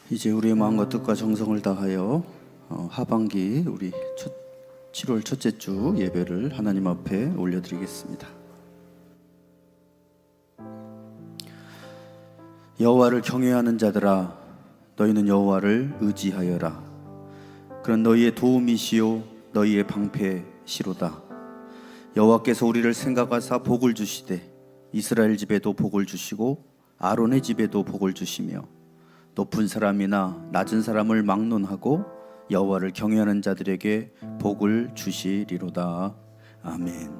이제 우리의 마음과 뜻과 정성을 다하여 하반기 우리 7월 첫째 주 예배를 하나님 앞에 올려드리겠습니다. 여호와를 경외하는 자들아, 너희는 여호와를 의지하여라. 그는 너희의 도움이시요 너희의 방패시로다. 여호와께서 우리를 생각하사 복을 주시되 이스라엘 집에도 복을 주시고 아론의 집에도 복을 주시며 높은 사람이나 낮은 사람을 막론하고 여호와를 경외하는 자들에게 복을 주시리로다. 아멘.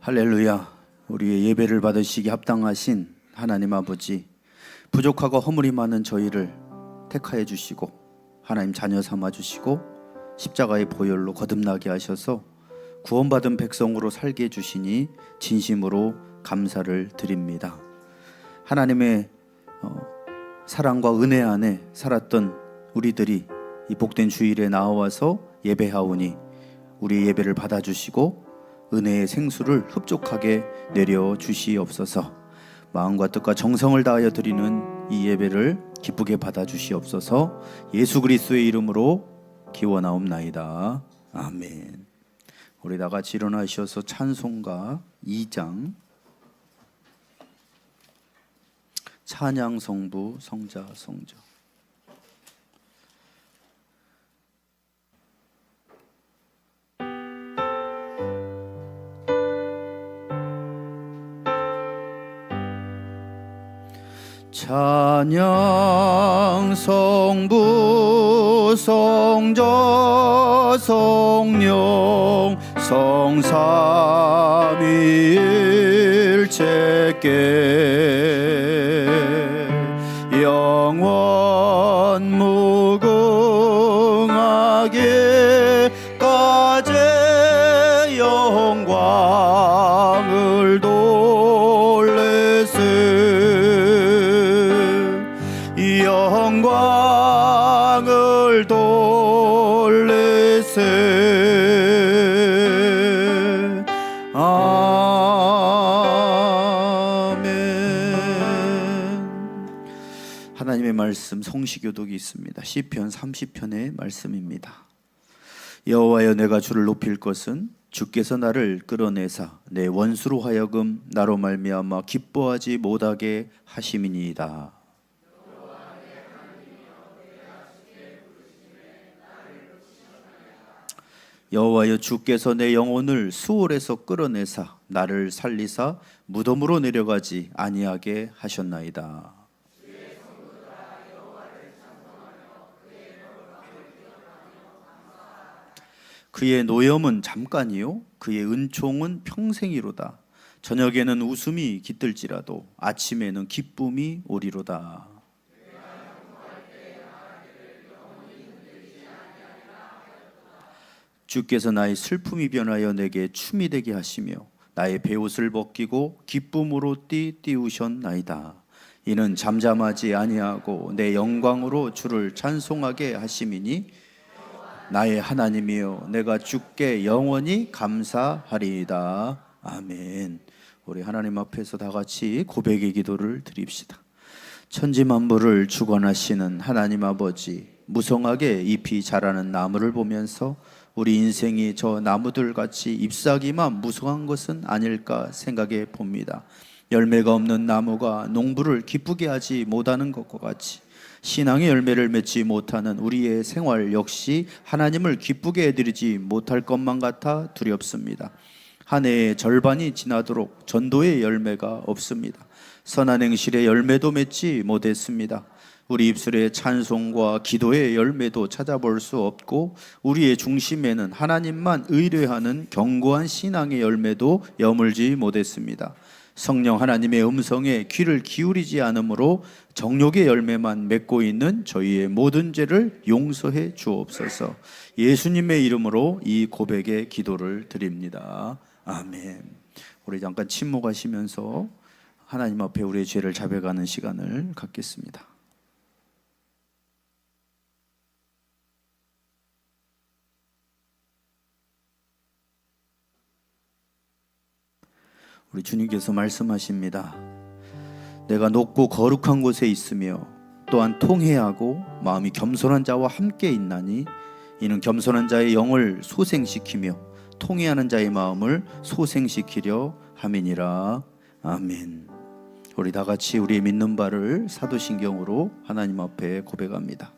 할렐루야. 우리의 예배를 받으시기 합당하신 하나님 아버지, 부족하고 허물이 많은 저희를 택하여 주시고 하나님 자녀 삼아 주시고 십자가의 보혈로 거듭나게 하셔서 구원받은 백성으로 살게 해주시니 진심으로 감사를 드립니다. 하나님의 사랑과 은혜 안에 살았던 우리들이 이 복된 주일에 나와서 예배하오니 우리의 예배를 받아주시고 은혜의 생수를 흡족하게 내려주시옵소서. 마음과 뜻과 정성을 다하여 드리는 이 예배를 기쁘게 받아주시옵소서. 예수 그리스도의 이름으로 기원하옵나이다. 아멘. 우리 다 같이 일어나셔서 찬송가 2장 찬양 성부 성자 성저. 찬양 성부 성자 성령 성삼위일체께 영원 무궁하게 까제 영광을 돌리세 영광을 돌리세. 아멘. 하나님의 말씀 성시교독이 있습니다. 시편 30편의 말씀입니다. 여호와여, 내가 주를 높일 것은 주께서 나를 끌어내사 내 원수로 하여금 나로 말미암아 기뻐하지 못하게 하심이니이다. 여호와여, 주께서 내 영혼을 수월에서 끌어내사 나를 살리사 무덤으로 내려가지 아니하게 하셨나이다. 그의 노염은 잠깐이요 그의 은총은 평생이로다. 저녁에는 웃음이 깃들지라도 아침에는 기쁨이 오리로다. 주께서 나의 슬픔이 변하여 내게 춤이 되게 하시며 나의 베옷을 벗기고 기쁨으로 띠우셨나이다. 이는 잠잠하지 아니하고 내 영광으로 주를 찬송하게 하심이니 나의 하나님이여, 내가 주께 영원히 감사하리이다. 아멘. 우리 하나님 앞에서 다 같이 고백의 기도를 드립시다. 천지만물을 주관하시는 하나님 아버지, 무성하게 잎이 자라는 나무를 보면서 우리 인생이 저 나무들 같이 잎사귀만 무성한 것은 아닐까 생각해 봅니다. 열매가 없는 나무가 농부를 기쁘게 하지 못하는 것과 같이 신앙의 열매를 맺지 못하는 우리의 생활 역시 하나님을 기쁘게 해드리지 못할 것만 같아 두렵습니다. 한 해의 절반이 지나도록 전도의 열매가 없습니다. 선한 행실의 열매도 맺지 못했습니다. 우리 입술의 찬송과 기도의 열매도 찾아볼 수 없고 우리의 중심에는 하나님만 의뢰하는 견고한 신앙의 열매도 여물지 못했습니다. 성령 하나님의 음성에 귀를 기울이지 않으므로 정욕의 열매만 맺고 있는 저희의 모든 죄를 용서해 주옵소서. 예수님의 이름으로 이 고백의 기도를 드립니다. 아멘. 우리 잠깐 침묵하시면서 하나님 앞에 우리의 죄를 자백하는 시간을 갖겠습니다. 우리 주님께서 말씀하십니다. 내가 높고 거룩한 곳에 있으며 또한 통회하고 마음이 겸손한 자와 함께 있나니 이는 겸손한 자의 영을 소생시키며 통회하는 자의 마음을 소생시키려 함이니라. 아멘. 우리 다 같이 우리의 믿는 바를 사도신경으로 하나님 앞에 고백합니다.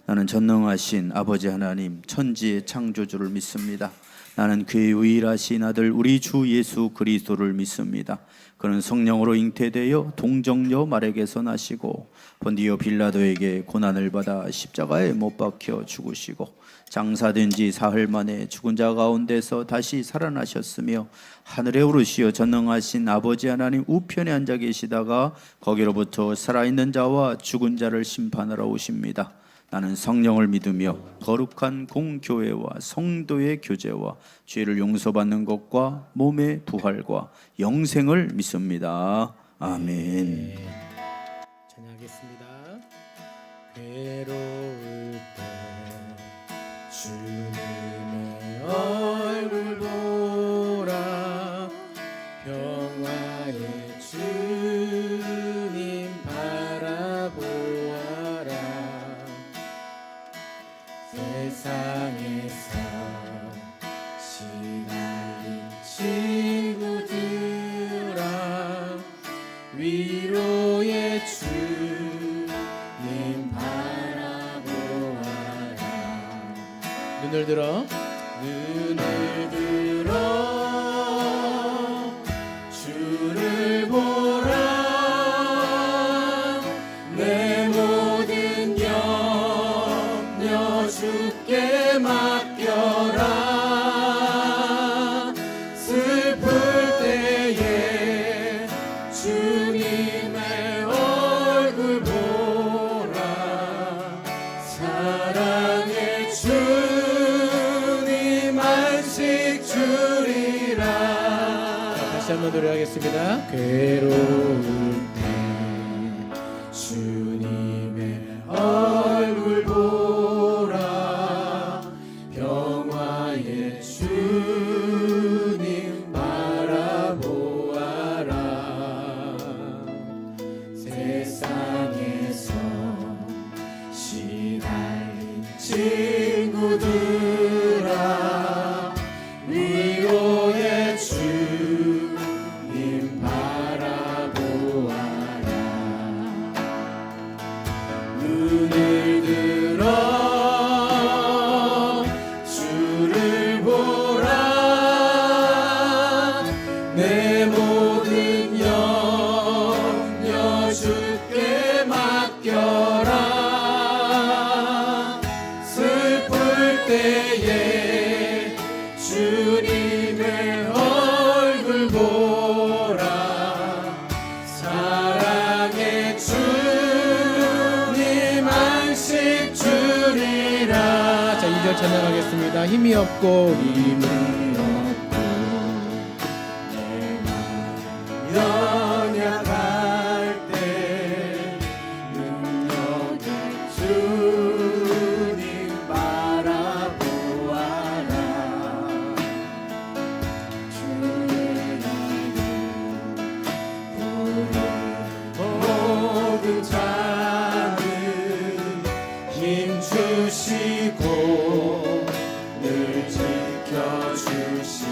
나는 전능하신 아버지 하나님 천지의 창조주를 믿습니다. 나는 그의 유일하신 아들 우리 주 예수 그리스도를 믿습니다. 그는 성령으로 잉태되어 동정녀 마리아에게서 나시고 본디오 빌라도에게 고난을 받아 십자가에 못 박혀 죽으시고 장사된 지 사흘 만에 죽은 자 가운데서 다시 살아나셨으며 하늘에 오르시어 전능하신 아버지 하나님 우편에 앉아 계시다가 거기로부터 살아있는 자와 죽은 자를 심판하러 오십니다. 나는 성령을 믿으며 거룩한 공교회와 성도의 교제와 죄를 용서받는 것과 몸의 부활과 영생을 믿습니다. 아멘. 찬양하겠습니다. 괴로울 때 주님의 얼굴 보라 평화의 주님 바라보아라 세상에서 시달린 친구들아 위로의 주님 바라보아라 눈을 들어 주를 보라 내 모든 염려 주께 맡겨라 슬플 때에 주님의 얼굴 보라 사랑의 주님 안식 주리라. 다시 한번 노래하겠습니다. 괴로울 때 주님의 얼굴 보라 평화의 주님 바라보아라 세상에서 시달린 친구들아 위로의 주님 바라보아라 눈을 들어 주를 보라 내 모든 염려 주께 맡겨라 슬플 때에 주님의 얼굴 보라 사랑의 주님 안식 주리라. 자 2절 찬양하겠습니다. 힘이 없고 연약할 때 능력의 주님 바라보아라 주의 이름 모든 자는 힘 주시고 늘 지켜주시니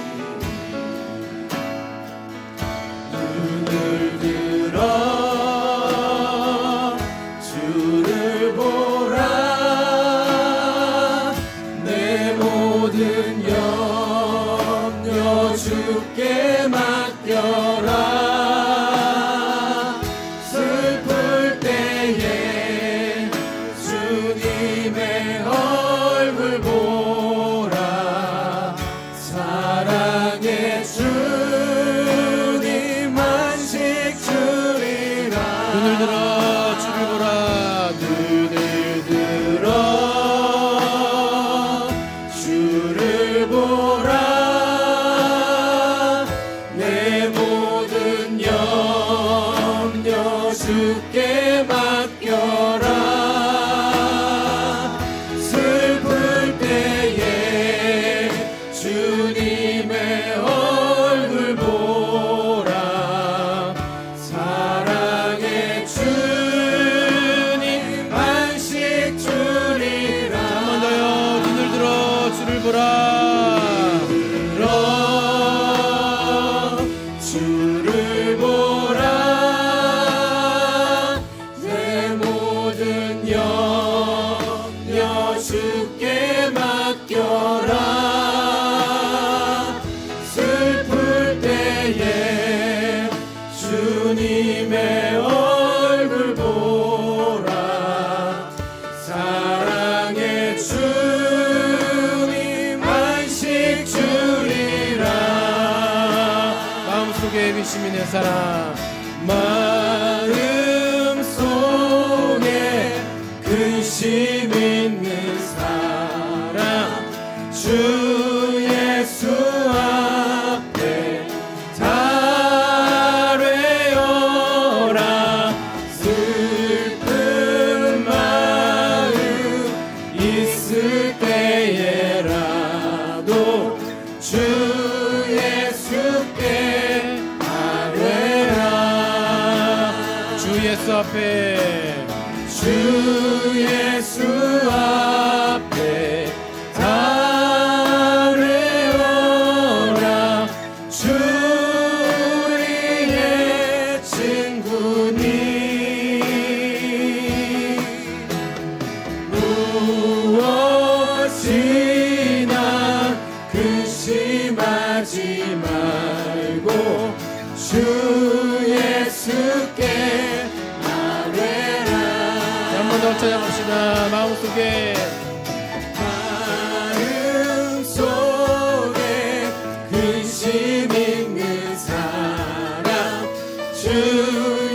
눈을 들어 주를 보라 내 모든 염려 주께 맡겨라 슬플 때에 주님의 얼굴 보라 사랑의 주님 안식 주리라. 눈을 들어 주를 보라 눈을 들어 주를 보라 내 모든 염려 주께 맡겨라 슬플 때에 주님의 얼굴 보라 사랑의 주님 사랑 마음 속에 근심 있는 사랑 주 예수 앞에 달래어라. 슬픈 마음 있을 때에라도 주 예수께 아뢰라. 주 예수 앞에 주 예수 앞에 달래어라. 주 우리의 친구니 무엇이나 근심하지 말고 주 예수께 아뢰라. 한 번 더 찬양합시다. 마음속에 근심 있는 사랑 주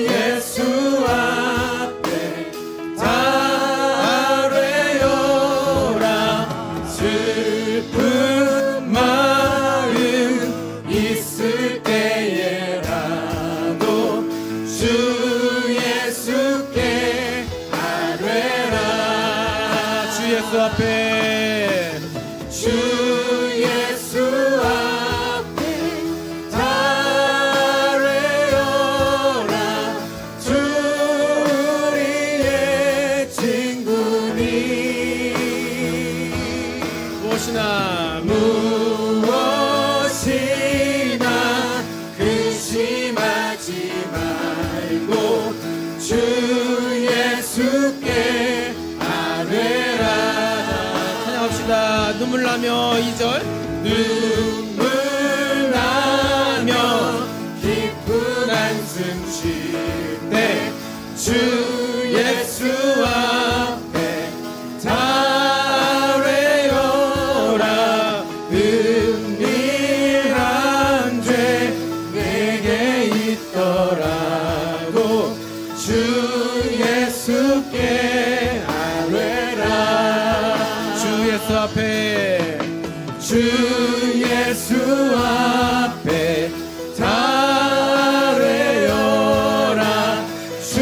예수 앞에 달래어라. 슬픈 마음 있을 때에라도 주 예수께 아뢰라. 주 예수 앞에 주 예수 앞에 달래어라. 주 우리의 친구니 무엇이나 근심하지 말고 주 예수께 아뢰라. 찬양합시다. 눈물 나며 2절 눈물 나며 깊은 한숨 쉴 때 주 예수 앞에 달래어라. 은밀한 죄 내게 있더라도 주 예수께 아뢰라. 주 예수 앞에 주 예수 앞에 달래어라. 주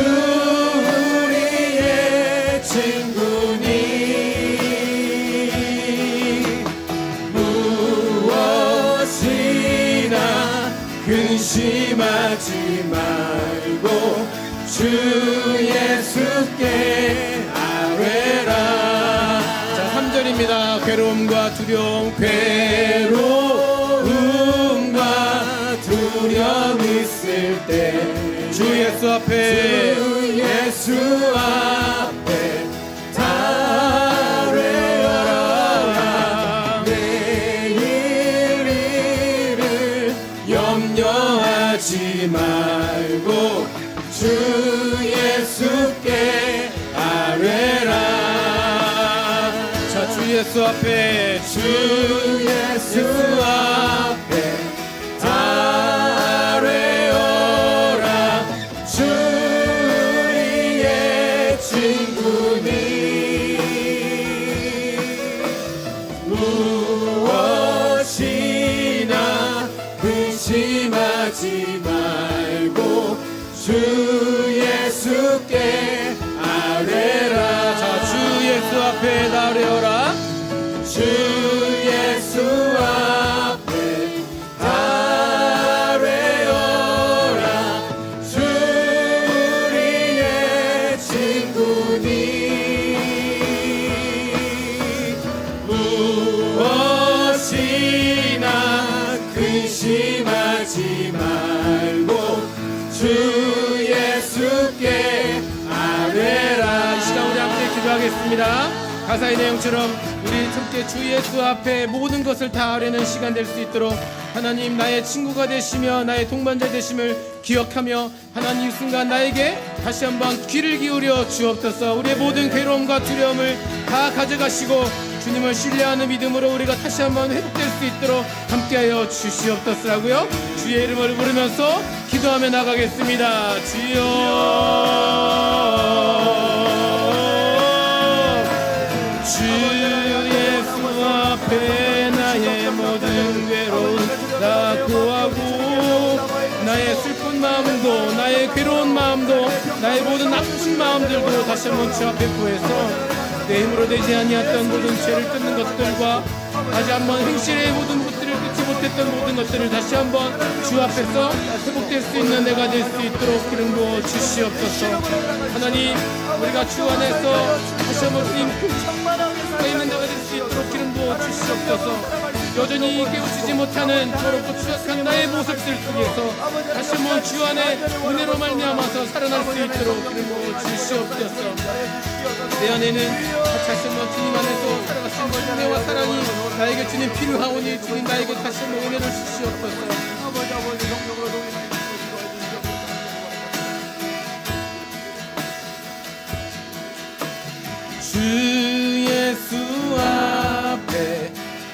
우리의 친구니 무엇이나 근심하지 말고 주 예수께 아뢰라. 자, 3절입니다. 괴로움과 두려움 있을 때 주 예수 앞에 달래어라. 내일 일을 염려하지 말고 주 예수께 아뢰라. 자, 주 예수 앞에 주 예수 앞에 달래어라. 주 우리의 친구니 무엇이나 근심하지 말고 주 예수께 아뢰라. 자, 주 예수 앞에 달래어라. 주 예수 앞에 달래어라. 주 우리의 친구니 무엇이나 근심하지 말고 주 예수께 아뢰라. 이 시간 우리 함께 기도하겠습니다. 가사의 내용처럼 우리 함께 주 예수 앞에 모든 것을 다 아뢰는 시간 될 수 있도록 하나님 나의 친구가 되시며 나의 동반자 되심을 기억하며 하나님 이 순간 나에게 다시 한번 귀를 기울여 주옵소서. 우리의 모든 괴로움과 두려움을 다 가져가시고 주님을 신뢰하는 믿음으로 우리가 다시 한번 회복될 수 있도록 함께하여 주시옵소서라고요. 주의 이름을 부르면서 기도하며 나가겠습니다. 주여, 주 예수 앞에 나의 모든 괴로움 다 구하고, 나의 슬픈 마음도, 나의 괴로운 마음도, 나의 모든 나쁜 마음들도 다시 한번 주 앞에 구해서 내 힘으로 되지 아니했던 모든 죄를 끊는 것들과 다시 한번 행실의 모든 것들을 끊지 못했던 모든 것들을 다시 한번 주 앞에서 회복될 수 있는 내가 될 수 있도록 기름 부어 주시옵소서. 하나님, 우리가 주 안에서 다시 한번 주님 그 있는 내가 될 수 있도록 기름 부어 주시옵소서. 여전히 깨우치지 못하는 더럽고 추악한 나의 모습들 속에서 다시 한번 주 안에 은혜로 말미암아서 살아날 수 있도록 기름 부어 주시옵소서. 내 안에는 다시 한번 주님 안에서 살아가신 것 은혜와 사랑이 나에게 주님 필요하오니 주님 나에게 다시 한번 은혜를 주시옵소서. 주 예수 앞에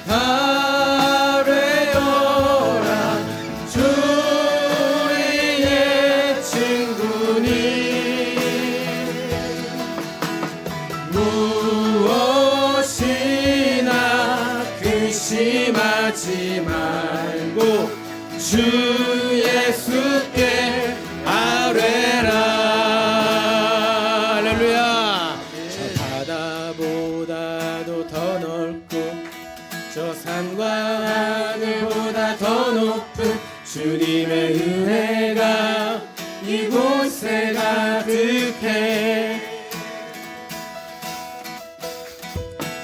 아뢰어라. 주 우리의 친구니 무엇이나 근심하지 말고 주 예수께 아뢰라. 할렐루야. 저 바다보다도 더 넓고 저 산과 하늘보다 더 높은 주님의 은혜가 이곳에 가득해.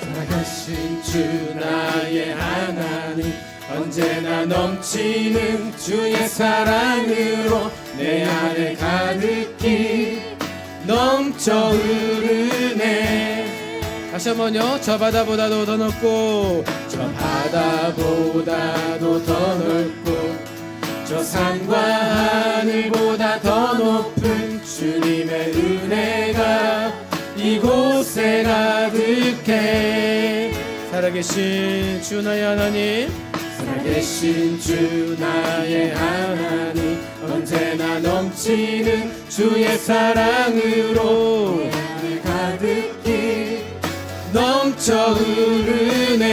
살아계신 주 나의 하나님, 언제나 넘치는 주의 사랑으로 내 안에 가득히 넘쳐 흐르네. 다시 한번요. 저 바다보다도 더 넓고 저 바다보다도 더 넓고 저 산과 하늘보다 더 높은 주님의 은혜가 이곳에 가득해. 살아계신 주 나의 하나님, 살아계신 주 나의 하나님, 언제나 넘치는 주의 사랑으로 내 가득히 넘쳐 흐르네.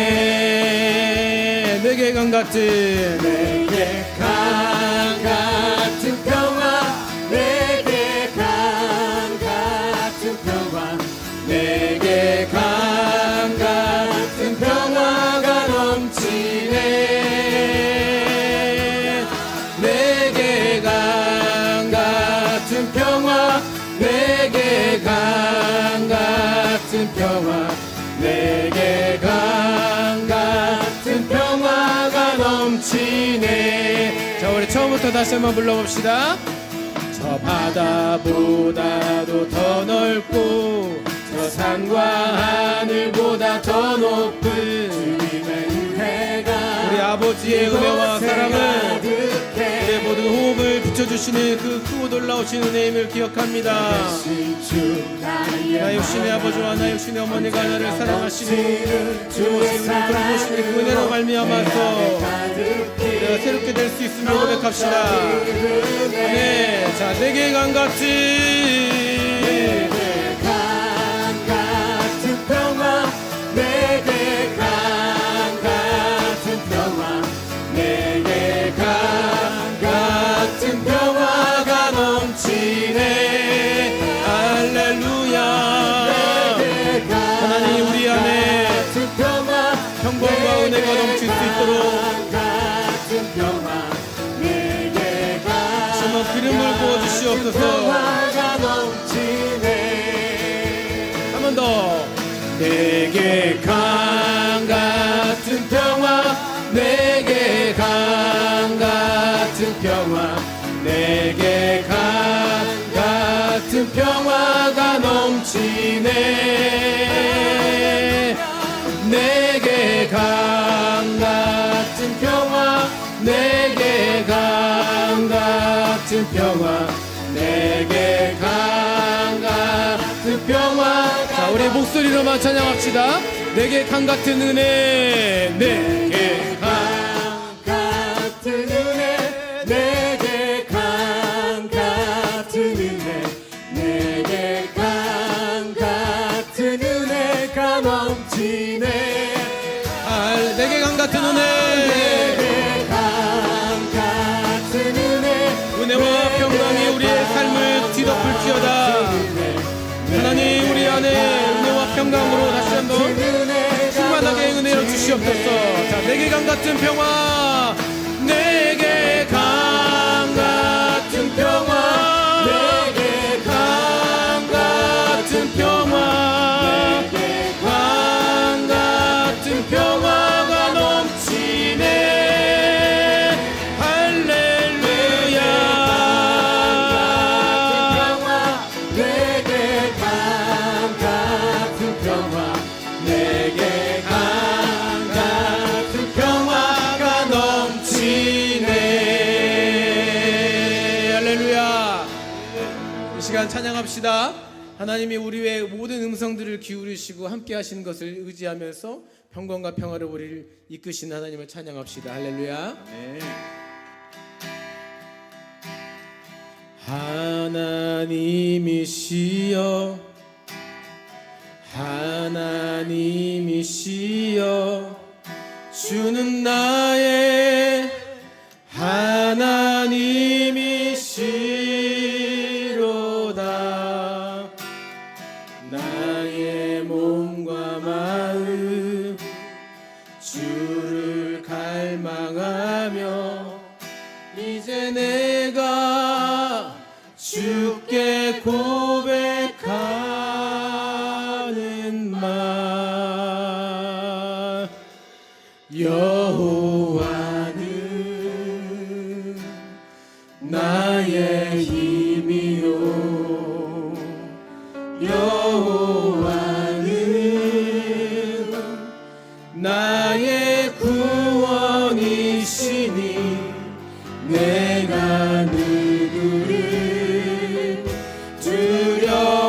내게 강 같은, 내게 강 같은 평화, 내게 강 같은 평화, 내게 강 같은 평화가 넘치네. 내게 강 같은 평화, 내게 강 같은 평화, 내게 강 같은 평화가 넘치네. 자, 우리 처음부터 다시 한번 불러봅시다. 저 바다보다도 더 넓고 저 산과 하늘보다 더 높은 주님의 은혜가 우리 아버지의 은혜와 사랑을 우리의 모든 호흡을 비춰주시는 그 크고 놀라우신 은혜임을 기억합니다. 나 육신의 아버지와 나 육신의 어머니가 나를 사랑하시니 주의 돌보시는 그 은혜로 말미암아서 내가 새롭게 될 수 있음을 고백합시다. 네, 자, 내게 강 같은 평화, 내게 강 같은 평화, 내게 강 같은 평화가 넘치네. 할렐루야. 하나님, 우리 안에 평강과 은혜가 넘칠 수 있도록 정말 기름을 부어주시옵소서. 한 번 더. 내게 강 같은 평화, 내게 강 같은 평화, 내게 강 같은 평화가 넘치네. 내게 강 같은 평화, 내게 강 같은 평화, 내게 강 같은 평화. 자, 우리 목소리로만 찬양합시다. 내게 강 같은 은혜, 내게 강 같은 은혜, 내게 강 같은 은혜, 내게 강 같은 은혜가 넘치네. 내게 강 같은 은혜, 내게 강 같은 은혜, 은혜와 평강이 우리의 삶을 뒤덮을지어다. 하나님 우리 안에 은혜와 평강으로 다시 한번 충만하게 은혜를 주시옵소서. 자, 내게 강 같은 평화, 내게 강 같은 평화, 내게 강 같은 평화, 강 같은 평화가 넘치네. 할렐루야. 내게 강 같은 평화, 내게 강 같은 평화가 넘치네. 할렐루야. 이 시간 찬양합시다. 하나님이 우리의 모든 음성들을 기울이시고 함께 하시는 것을 의지하면서 평강과 평화로 우리를 이끄신 하나님을 찬양합시다. 할렐루야. 하나님이시여, 하나님이시여, 주는 나의 하나님이시로다. 나의 몸과 마음 주를 갈망하며 이제 내가 주께 고백하는 말, 여호와는 나의 힘이요, 여호와는 나의 구원이시니 내가 누구를 두려워하리요.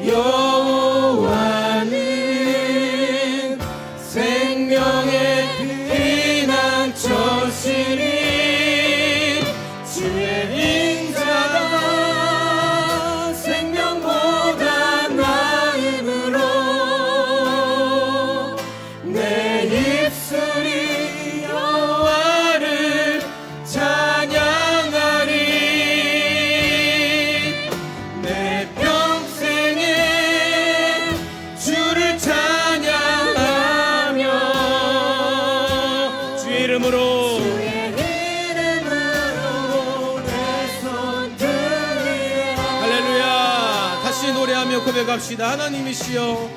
여호와는 생명의 피난처시니 주의 인자가 생명보다 나음으로 내 입술이 여호와를 찬양하리. 내 평생에 주를 찬양하며 주의 이름으로 할렐루야. 다시 노래하며 고백합시다. 하나님이시여,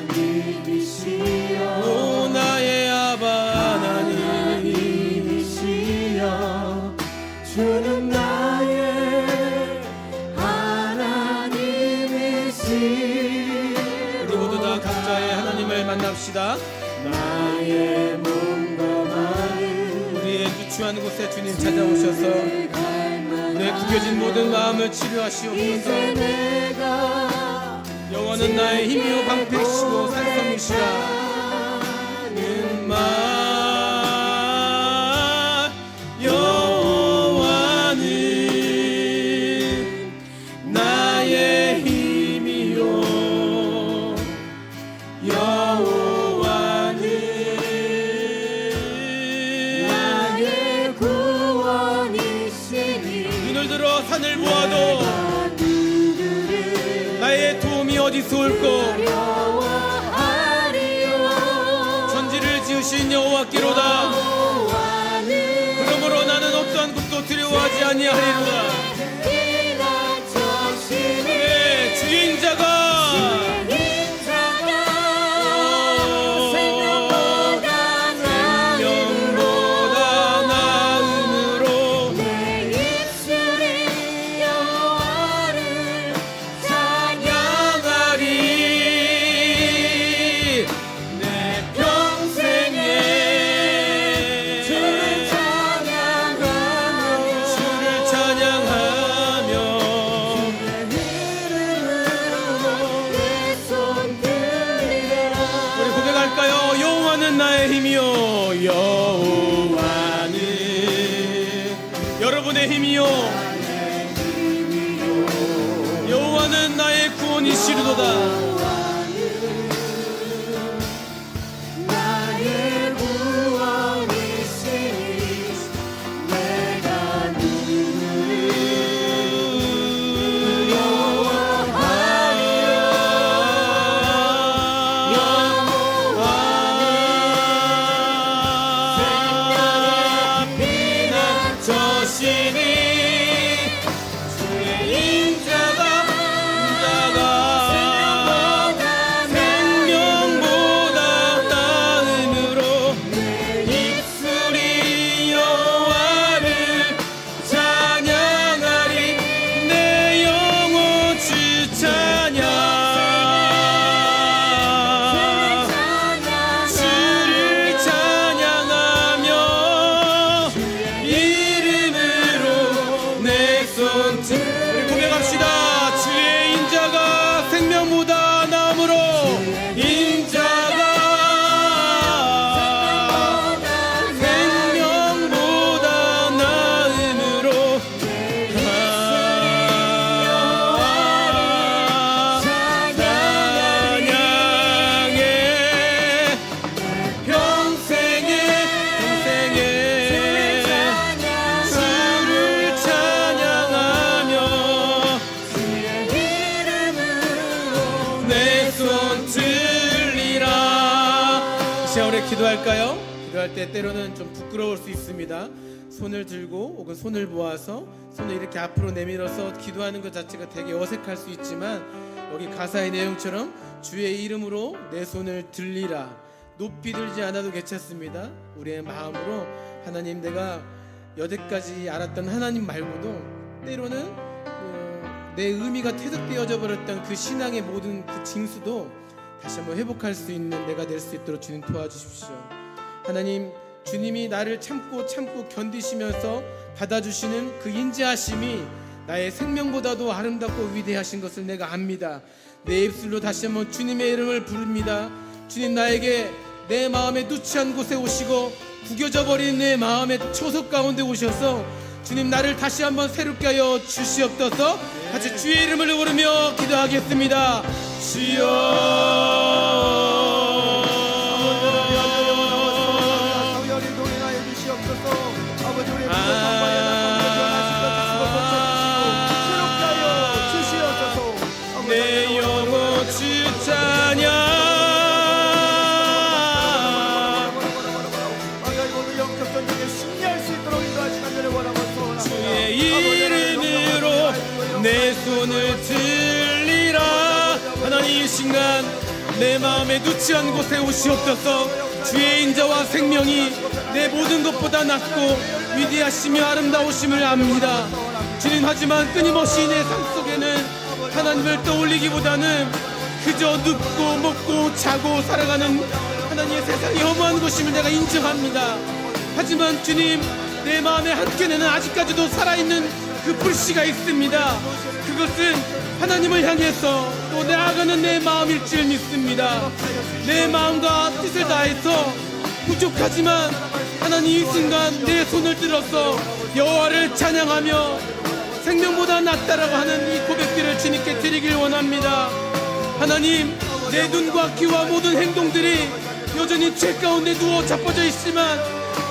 하나님이시여, 오 나의 아바 하나님이시여, 주는 나의 하나님이시여. 우리 모두 다 각자의 하나님을 만납시다. 나의 몸과 마음 우리의 유추한 곳에 주님 찾아오셔서 내 구겨진 모든 마음을 치료하시옵소서. 내가 영원은 나의 힘이요 방패시고 산성이시라는 말, 여호와는 나의 힘이요, 여호와는 나의 구원이시니 눈을 들어 산을 보아도 나의 도움이 어디서 올꼬. 천지를 지으신 여호와께로다. 그러므로 나는 어떠한 것도 두려워하지 아니하리로다. 네, 주인자가 생명보다 나음으로 찬양하리. 내 평생에 주를 찬양하며 나의 힘이요 여호와는 나의 구원이시로다. 나의 구원이시니 내가 누구를 저신이 주의 인자가 생명보다 나음으로 내 입술이 여호와를 찬양하리. 내 영혼 주 찬양 주를 찬양하며 이름으로 내 손짓. 우리 고백합시다. 주의 인자가 생명보다 나음으로 인자가 생명보다 나음으로 찬양해 평생에 주를 찬양하며 내 손 들리라. 이 시간 우리 기도할까요? 기도할 때 때로는 좀 부끄러울 수 있습니다. 손을 들고 혹은 손을 모아서 손을 이렇게 앞으로 내밀어서 기도하는 것 자체가 되게 어색할 수 있지만 여기 가사의 내용처럼 주의 이름으로 내 손을 들리라. 높이 들지 않아도 괜찮습니다. 우리의 마음으로 하나님, 내가 여태까지 알았던 하나님 말고도 때로는 내 의미가 퇴색되어져 버렸던 그 신앙의 모든 그 징수도 다시 한번 회복할 수 있는 내가 될 수 있도록 주님 도와주십시오. 하나님, 주님이 나를 참고 견디시면서 받아주시는 그 인자하심이 나의 생명보다도 아름답고 위대하신 것을 내가 압니다. 내 입술로 다시 한번 주님의 이름을 부릅니다. 주님, 나에게 내 마음의 누추한 곳에 오시고 구겨져 버린 내 마음의 초석 가운데 오셔서 주님, 나를 다시 한번 새롭게 하여 주시옵소서. 같이 주의 이름을 부르며 기도하겠습니다. 주여. 내 영혼 주 찬양 주의 이름으로 내 손을 들리라. 하나님, 이 순간 내 마음의 누추한 곳에 오시옵소서. 주의 인자와 생명이 내 모든 것보다 낫고 위대하시며 아름다우심을 압니다. 주님, 하지만 끊임없이 내 삶 속에는 하나님을 떠올리기보다는 그저 눕고 먹고 자고 살아가는 하나님의 세상이 허무한 것임을 내가 인정합니다. 하지만 주님, 내 마음의 한켠에는 아직까지도 살아있는 그 불씨가 있습니다. 그것은 하나님을 향해서 또 나아가는 내 마음일 줄 믿습니다. 내 마음과 뜻을 다해서 부족하지만 하나님, 이 순간 내 손을 들어서 여호와를 찬양하며 생명보다 낫다라고 하는 이 고백들을 주님께 드리길 원합니다. 하나님, 내 눈과 귀와 모든 행동들이 여전히 죄 가운데 누워 자빠져 있지만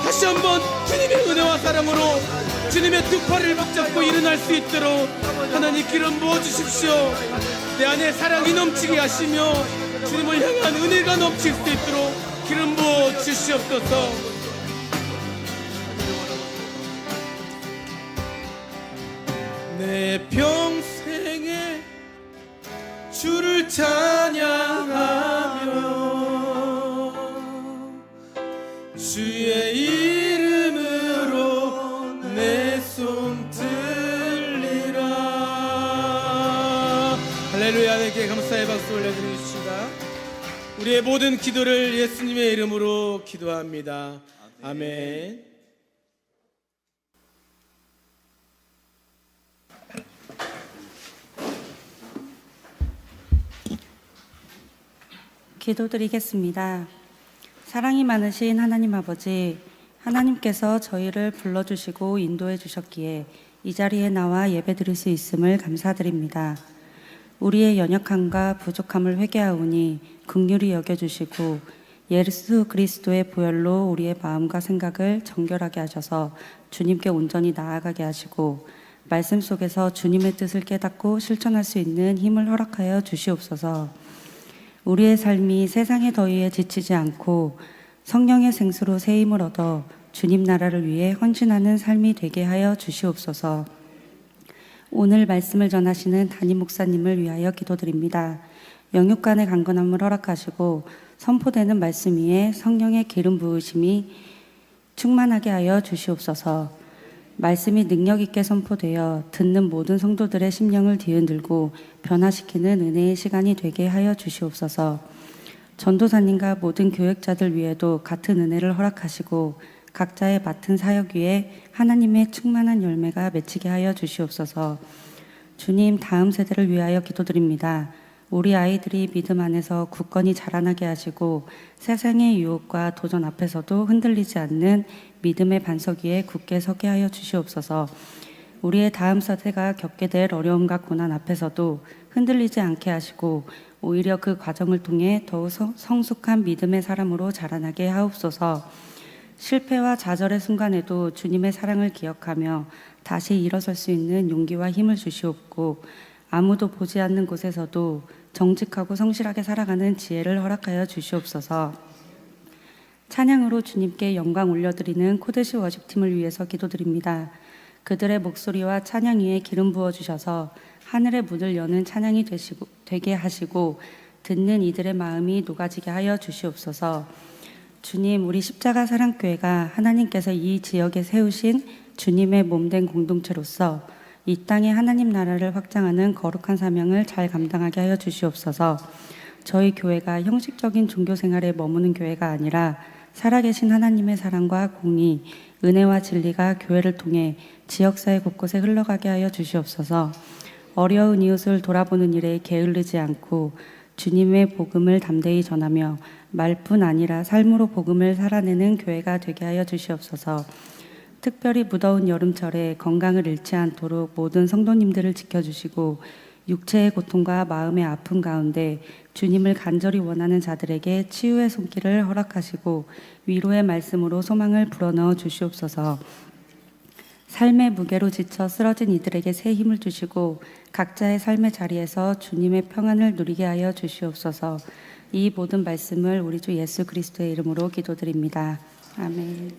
다시 한번 주님의 은혜와 사랑으로 주님의 두 팔을 붙잡고 일어날 수 있도록 하나님 기름 부어주십시오. 내 안에 사랑이 넘치게 하시며 주님을 향한 은혜가 넘칠 수 있도록 기름 부어주시옵소서. 내 평생에 주를 찬양하며 주의 이름으로 내 손 들리라. 할렐루야. 내게 감사의 박수 올려드리십시다. 우리의 모든 기도를 예수님의 이름으로 기도합니다. 아멘. 기도드리겠습니다. 사랑이 많으신 하나님 아버지, 하나님께서 저희를 불러주시고 인도해 주셨기에 이 자리에 나와 예배드릴 수 있음을 감사드립니다. 우리의 연약함과 부족함을 회개하오니 긍휼히 여겨주시고 예수 그리스도의 보혈로 우리의 마음과 생각을 정결하게 하셔서 주님께 온전히 나아가게 하시고 말씀 속에서 주님의 뜻을 깨닫고 실천할 수 있는 힘을 허락하여 주시옵소서. 우리의 삶이 세상의 더위에 지치지 않고 성령의 생수로 새 힘을 얻어 주님 나라를 위해 헌신하는 삶이 되게 하여 주시옵소서. 오늘 말씀을 전하시는 담임 목사님을 위하여 기도드립니다. 영육간의 강건함을 허락하시고 선포되는 말씀 위에 성령의 기름 부으심이 충만하게 하여 주시옵소서. 말씀이 능력 있게 선포되어 듣는 모든 성도들의 심령을 뒤흔들고 변화시키는 은혜의 시간이 되게 하여 주시옵소서. 전도사님과 모든 교역자들 위에도 같은 은혜를 허락하시고 각자의 맡은 사역 위에 하나님의 충만한 열매가 맺히게 하여 주시옵소서. 주님, 다음 세대를 위하여 기도드립니다. 우리 아이들이 믿음 안에서 굳건히 자라나게 하시고 세상의 유혹과 도전 앞에서도 흔들리지 않는 믿음의 반석 위에 굳게 서게 하여 주시옵소서. 우리의 다음 세대가 겪게 될 어려움과 고난 앞에서도 흔들리지 않게 하시고 오히려 그 과정을 통해 더욱 성숙한 믿음의 사람으로 자라나게 하옵소서. 실패와 좌절의 순간에도 주님의 사랑을 기억하며 다시 일어설 수 있는 용기와 힘을 주시옵고 아무도 보지 않는 곳에서도 정직하고 성실하게 살아가는 지혜를 허락하여 주시옵소서. 찬양으로 주님께 영광 올려드리는 코드시 워십팀을 위해서 기도드립니다. 그들의 목소리와 찬양 위에 기름 부어주셔서 하늘의 문을 여는 찬양이 되게 하시고 듣는 이들의 마음이 녹아지게 하여 주시옵소서. 주님, 우리 십자가 사랑교회가 하나님께서 이 지역에 세우신 주님의 몸된 공동체로서 이 땅에 하나님 나라를 확장하는 거룩한 사명을 잘 감당하게 하여 주시옵소서. 저희 교회가 형식적인 종교 생활에 머무는 교회가 아니라 살아계신 하나님의 사랑과 공의, 은혜와 진리가 교회를 통해 지역사회 곳곳에 흘러가게 하여 주시옵소서. 어려운 이웃을 돌아보는 일에 게을르지 않고 주님의 복음을 담대히 전하며 말뿐 아니라 삶으로 복음을 살아내는 교회가 되게 하여 주시옵소서. 특별히 무더운 여름철에 건강을 잃지 않도록 모든 성도님들을 지켜주시고 육체의 고통과 마음의 아픔 가운데 주님을 간절히 원하는 자들에게 치유의 손길을 허락하시고 위로의 말씀으로 소망을 불어넣어 주시옵소서. 삶의 무게로 지쳐 쓰러진 이들에게 새 힘을 주시고 각자의 삶의 자리에서 주님의 평안을 누리게 하여 주시옵소서. 이 모든 말씀을 우리 주 예수 그리스도의 이름으로 기도드립니다. 아멘.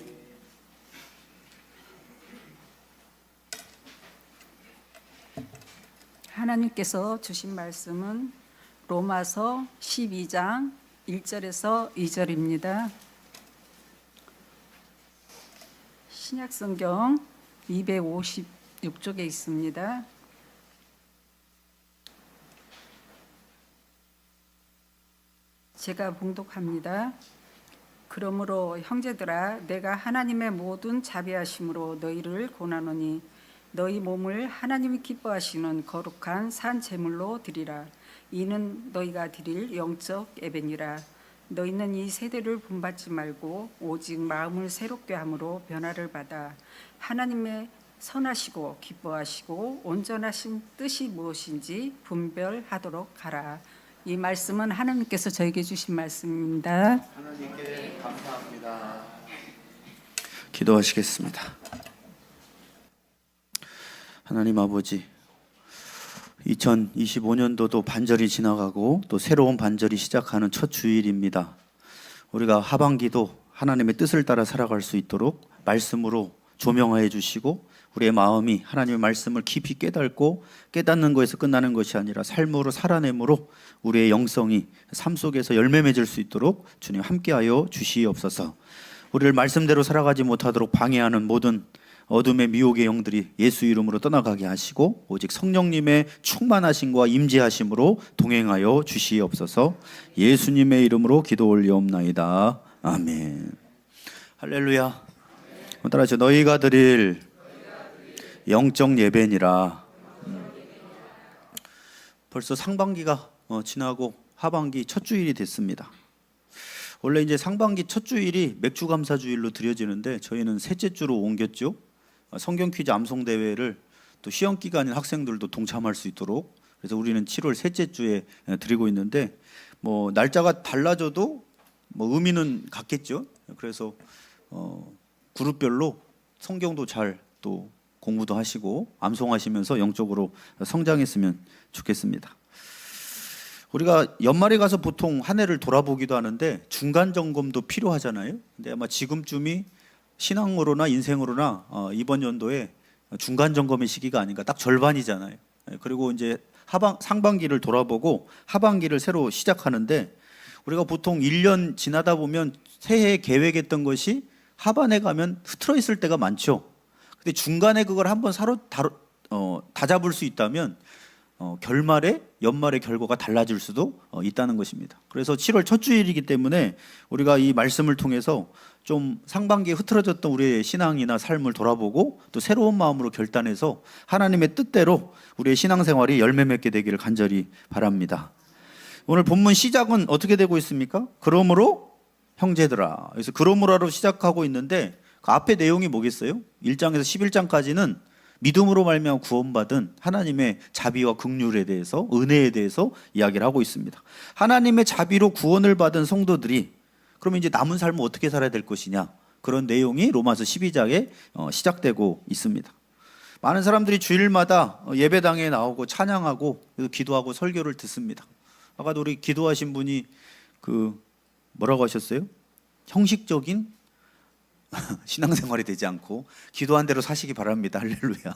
하나님께서 주신 말씀은 로마서 12장 1절에서 2절입니다. 신약성경 256쪽에 있습니다. 제가 봉독합니다. 그러므로 형제들아, 내가 하나님의 모든 자비하심으로 너희를 권하노니 너희 몸을 하나님이 기뻐하시는 거룩한 산 제물로 드리라. 이는 너희가 드릴 영적 예배니라. 너희는 이 세대를 본받지 말고 오직 마음을 새롭게 함으로 변화를 받아 하나님의 선하시고 기뻐하시고 온전하신 뜻이 무엇인지 분별하도록 하라. 이 말씀은 하나님께서 저에게 주신 말씀입니다. 하나님께 감사합니다. 기도하시겠습니다. 하나님 아버지, 2025년도도 반절이 지나가고 또 새로운 반절이 시작하는 첫 주일입니다. 우리가 하반기도 하나님의 뜻을 따라 살아갈 수 있도록 말씀으로 조명하여 주시고 우리의 마음이 하나님의 말씀을 깊이 깨닫고 깨닫는 것에서 끝나는 것이 아니라 삶으로 살아내므로 우리의 영성이 삶 속에서 열매 맺을 수 있도록 주님 함께하여 주시옵소서. 우리를 말씀대로 살아가지 못하도록 방해하는 모든 어둠의 미혹의 영들이 예수 이름으로 떠나가게 하시고 오직 성령님의 충만하심과 임재하심으로 동행하여 주시옵소서. 예수님의 이름으로 기도 올리옵나이다. 아멘. 할렐루야. 따라서 너희가 드릴 영적 예배니라. 벌써 상반기가 지나고 하반기 첫 주일이 됐습니다. 원래 이제 상반기 첫 주일이 맥주 감사 주일로 드려지는데 저희는 셋째 주로 옮겼죠. 성경 퀴즈 암송 대회를 또 시험 기간인 학생들도 동참할 수 있도록, 그래서 우리는 7월 셋째 주에 드리고 있는데 뭐 날짜가 달라져도 뭐 의미는 같겠죠. 그래서 그룹별로 성경도 잘 또 공부도 하시고 암송하시면서 영적으로 성장했으면 좋겠습니다. 우리가 연말에 가서 보통 한 해를 돌아보기도 하는데 중간 점검도 필요하잖아요. 근데 아마 지금쯤이 신앙으로나 인생으로나 이번 연도에 중간 점검의 시기가 아닌가. 딱 절반이잖아요. 그리고 이제 상반기를 돌아보고 하반기를 새로 시작하는데, 우리가 보통 1년 지나다 보면 새해 계획했던 것이 하반에 가면 흐트러 있을 때가 많죠. 근데 중간에 그걸 한번 다 잡을 수 있다면 결말에 연말의 결과가 달라질 수도 있다는 것입니다. 그래서 7월 첫 주일이기 때문에 우리가 이 말씀을 통해서 좀 상반기에 흐트러졌던 우리의 신앙이나 삶을 돌아보고 또 새로운 마음으로 결단해서 하나님의 뜻대로 우리의 신앙생활이 열매 맺게 되기를 간절히 바랍니다. 오늘 본문 시작은 어떻게 되고 있습니까? 그러므로 형제들아. 그래서 그러므로로 시작하고 있는데 그 앞에 내용이 뭐겠어요? 1장에서 11장까지는 믿음으로 말미암아 구원받은 하나님의 자비와 긍휼에 대해서, 은혜에 대해서 이야기를 하고 있습니다. 하나님의 자비로 구원을 받은 성도들이 그러면 이제 남은 삶을 어떻게 살아야 될 것이냐, 그런 내용이 로마서 12장에 시작되고 있습니다. 많은 사람들이 주일마다 예배당에 나오고 찬양하고 기도하고 설교를 듣습니다. 아까도 우리 기도하신 분이 뭐라고 하셨어요? 형식적인 신앙생활이 되지 않고 기도한 대로 사시기 바랍니다. 할렐루야.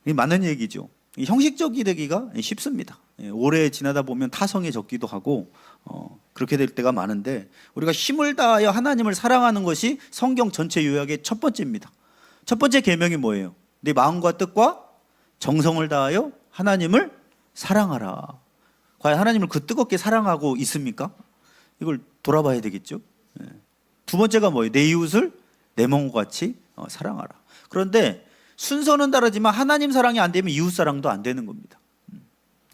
이게 맞는 얘기죠. 형식적이 되기가 쉽습니다. 오래 지나다 보면 타성이 적기도 하고 그렇게 될 때가 많은데, 우리가 힘을 다하여 하나님을 사랑하는 것이 성경 전체 요약의 첫 번째입니다. 첫 번째 계명이 뭐예요? 네 마음과 뜻과 정성을 다하여 하나님을 사랑하라. 과연 하나님을 그 뜨겁게 사랑하고 있습니까? 이걸 돌아봐야 되겠죠. 두 번째가 뭐예요? 내 이웃을 내 몸과 같이 사랑하라. 그런데 순서는 다르지만 하나님 사랑이 안 되면 이웃 사랑도 안 되는 겁니다.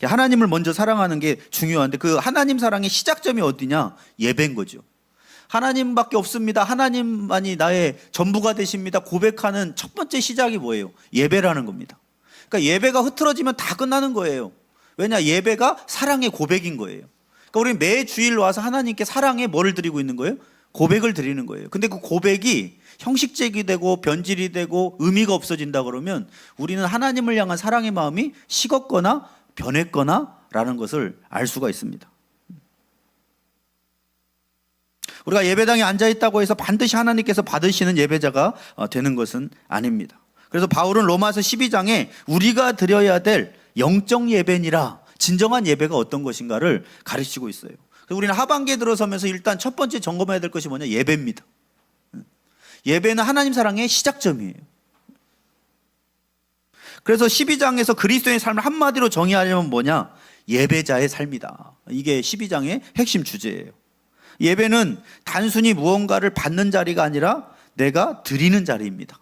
하나님을 먼저 사랑하는 게 중요한데 그 하나님 사랑의 시작점이 어디냐? 예배인 거죠. 하나님밖에 없습니다. 하나님만이 나의 전부가 되십니다. 고백하는 첫 번째 시작이 뭐예요? 예배라는 겁니다. 그러니까 예배가 흐트러지면 다 끝나는 거예요. 왜냐? 예배가 사랑의 고백인 거예요. 그러니까 우리 매 주일 와서 하나님께 사랑의 뭐를 드리고 있는 거예요? 고백을 드리는 거예요. 근데 그 고백이 형식적이 되고 변질이 되고 의미가 없어진다 그러면 우리는 하나님을 향한 사랑의 마음이 식었거나 변했거나 라는 것을 알 수가 있습니다. 우리가 예배당에 앉아있다고 해서 반드시 하나님께서 받으시는 예배자가 되는 것은 아닙니다. 그래서 바울은 로마서 12장에 우리가 드려야 될 영적 예배니라, 진정한 예배가 어떤 것인가를 가르치고 있어요. 그래서 우리는 하반기에 들어서면서 일단 첫 번째 점검해야 될 것이 뭐냐? 예배입니다. 예배는 하나님 사랑의 시작점이에요. 그래서 12장에서 그리스도의 삶을 한마디로 정의하려면 뭐냐? 예배자의 삶이다. 이게 12장의 핵심 주제예요. 예배는 단순히 무언가를 받는 자리가 아니라 내가 드리는 자리입니다.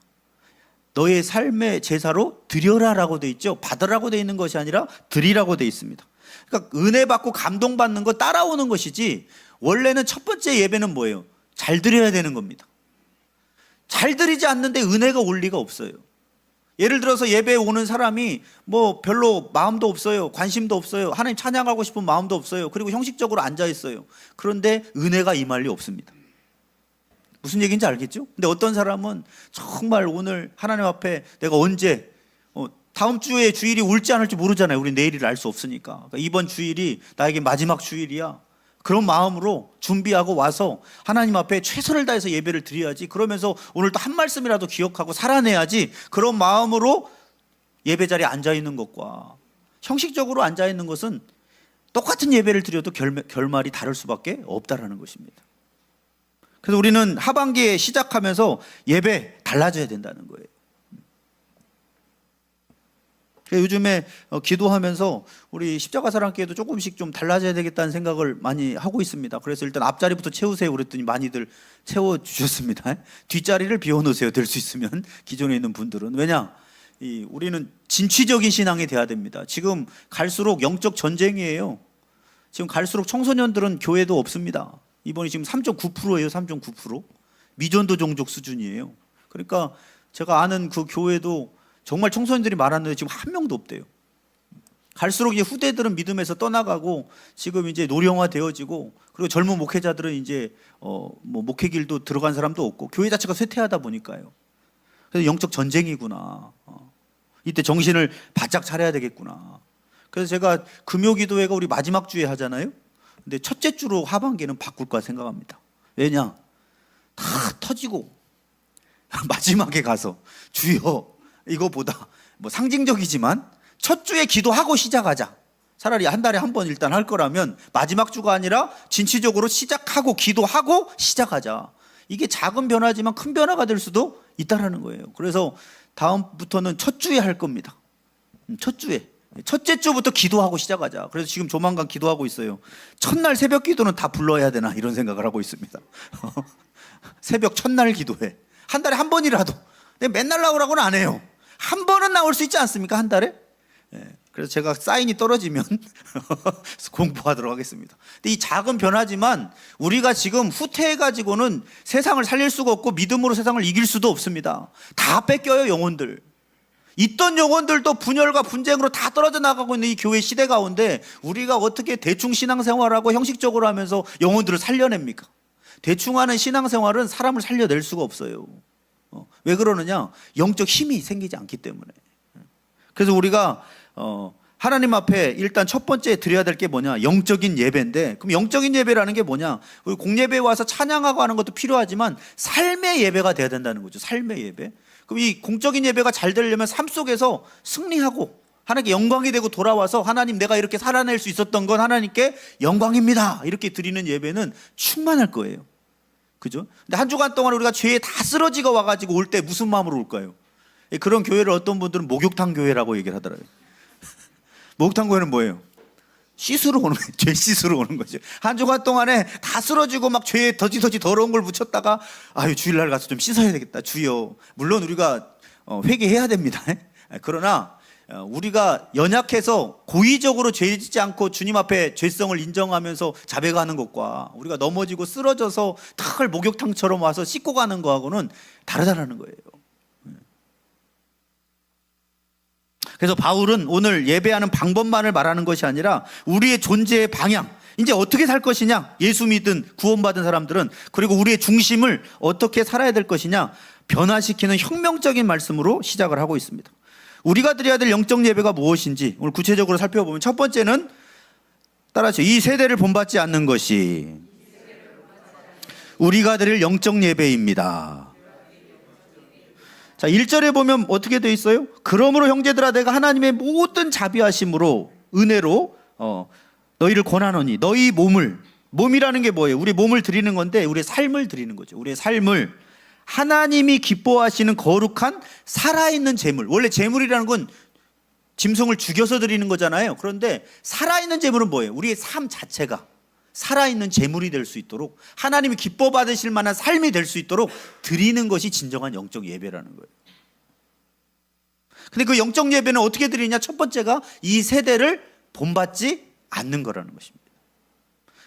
너의 삶의 제사로 드려라라고 돼 있죠. 받으라고 돼 있는 것이 아니라 드리라고 돼 있습니다. 그러니까 은혜 받고 감동받는 거 따라오는 것이지, 원래는 첫 번째 예배는 뭐예요? 잘 드려야 되는 겁니다. 잘 드리지 않는데 은혜가 올 리가 없어요. 예를 들어서 예배에 오는 사람이 뭐 별로 마음도 없어요. 관심도 없어요. 하나님 찬양하고 싶은 마음도 없어요. 그리고 형식적으로 앉아 있어요. 그런데 은혜가 임할 리 없습니다. 무슨 얘기인지 알겠죠? 근데 어떤 사람은 정말 오늘 하나님 앞에 내가 언제 다음 주에 주일이 올지 않을지 모르잖아요. 우리 내일을 알 수 없으니까. 그러니까 이번 주일이 나에게 마지막 주일이야. 그런 마음으로 준비하고 와서 하나님 앞에 최선을 다해서 예배를 드려야지. 그러면서 오늘 또 한 말씀이라도 기억하고 살아내야지. 그런 마음으로 예배 자리에 앉아있는 것과 형식적으로 앉아있는 것은 똑같은 예배를 드려도 결말이 다를 수밖에 없다라는 것입니다. 그래서 우리는 하반기에 시작하면서 예배 달라져야 된다는 거예요. 요즘에 기도하면서 우리 십자가사랑교회도 조금씩 좀 달라져야 되겠다는 생각을 많이 하고 있습니다. 그래서 일단 앞자리부터 채우세요 그랬더니 많이들 채워주셨습니다. 뒷자리를 비워놓으세요. 될 수 있으면 기존에 있는 분들은. 왜냐? 우리는 진취적인 신앙이 돼야 됩니다. 지금 갈수록 영적 전쟁이에요. 지금 갈수록 청소년들은 교회도 없습니다. 이번이 지금 3.9%예요. 3.9%. 미전도 종족 수준이에요. 그러니까 제가 아는 그 교회도 정말 청소년들이 많았는데 지금 한 명도 없대요. 갈수록 이제 후대들은 믿음에서 떠나가고 지금 이제 노령화 되어지고, 그리고 젊은 목회자들은 이제 뭐 목회길도 들어간 사람도 없고 교회 자체가 쇠퇴하다 보니까요. 그래서 영적 전쟁이구나. 이때 정신을 바짝 차려야 되겠구나. 그래서 제가 금요기도회가 우리 마지막 주에 하잖아요. 근데 첫째 주로 하반기는 바꿀까 생각합니다. 왜냐? 다 터지고 마지막에 가서 주여, 이거보다 뭐 상징적이지만 첫 주에 기도하고 시작하자. 차라리 한 달에 한 번 일단 할 거라면 마지막 주가 아니라 진취적으로 시작하고 기도하고 시작하자. 이게 작은 변화지만 큰 변화가 될 수도 있다라는 거예요. 그래서 다음부터는 첫 주에 할 겁니다. 첫 주에. 첫째 주부터 기도하고 시작하자. 그래서 지금 조만간 기도하고 있어요. 첫날 새벽 기도는 다 불러야 되나 이런 생각을 하고 있습니다. 새벽 첫날 기도회. 한 달에 한 번이라도. 근데 맨날 나오라고는 안 해요. 한 번은 나올 수 있지 않습니까? 한 달에? 그래서 제가 사인이 떨어지면 공부하도록 하겠습니다. 근데 이 작은 변화지만 우리가 지금 후퇴해가지고는 세상을 살릴 수가 없고 믿음으로 세상을 이길 수도 없습니다. 다 뺏겨요, 영혼들. 있던 영혼들도 분열과 분쟁으로 다 떨어져 나가고 있는 이 교회 시대 가운데 우리가 어떻게 대충 신앙생활하고 형식적으로 하면서 영혼들을 살려냅니까? 대충 하는 신앙생활은 사람을 살려낼 수가 없어요. 왜 그러느냐? 영적 힘이 생기지 않기 때문에. 그래서 우리가 하나님 앞에 일단 첫 번째 드려야 될 게 뭐냐? 영적인 예배인데, 그럼 영적인 예배라는 게 뭐냐? 우리 공예배에 와서 찬양하고 하는 것도 필요하지만 삶의 예배가 돼야 된다는 거죠. 삶의 예배. 그럼 이 공적인 예배가 잘 되려면 삶 속에서 승리하고 하나님께 영광이 되고 돌아와서 하나님, 내가 이렇게 살아낼 수 있었던 건 하나님께 영광입니다, 이렇게 드리는 예배는 충만할 거예요. 그죠? 근데 한 주간 동안 우리가 죄에 다 쓰러지고 와가지고 올 때 무슨 마음으로 올까요? 그런 교회를 어떤 분들은 목욕탕 교회라고 얘기를 하더라고요. 목욕탕 교회는 뭐예요? 씻으러 오는 거예요. 죄 씻으러 오는 거죠. 한 주간 동안에 다 쓰러지고 막 죄에 더지 더러운 걸 묻혔다가 아유, 주일날 가서 좀 씻어야 되겠다, 주여. 물론 우리가 회개해야 됩니다. 그러나 우리가 연약해서 고의적으로 죄 짓지 않고 주님 앞에 죄성을 인정하면서 자백하는 것과 우리가 넘어지고 쓰러져서 탁을 목욕탕처럼 와서 씻고 가는 거하고는 다르다는 거예요. 그래서 바울은 오늘 예배하는 방법만을 말하는 것이 아니라 우리의 존재의 방향, 이제 어떻게 살 것이냐, 예수 믿은 구원받은 사람들은, 그리고 우리의 중심을 어떻게 살아야 될 것이냐 변화시키는 혁명적인 말씀으로 시작을 하고 있습니다. 우리가 드려야 될 영적 예배가 무엇인지 오늘 구체적으로 살펴보면, 첫 번째는 따라하시죠. 이 세대를 본받지 않는 것이 우리가 드릴 영적 예배입니다. 자, 1절에 보면 어떻게 되어 있어요? 그러므로 형제들아, 내가 하나님의 모든 자비하심으로 은혜로 너희를 권하노니 너희 몸이라는 게 뭐예요? 우리 몸을 드리는 건데 우리의 삶을 드리는 거죠. 우리의 삶을 하나님이 기뻐하시는 거룩한 살아있는 제물. 원래 제물이라는 건 짐승을 죽여서 드리는 거잖아요. 그런데 살아있는 제물은 뭐예요? 우리의 삶 자체가 살아있는 제물이 될 수 있도록, 하나님이 기뻐 받으실 만한 삶이 될 수 있도록 드리는 것이 진정한 영적 예배라는 거예요. 근데 그 영적 예배는 어떻게 드리냐? 첫 번째가 이 세대를 본받지 않는 거라는 것입니다.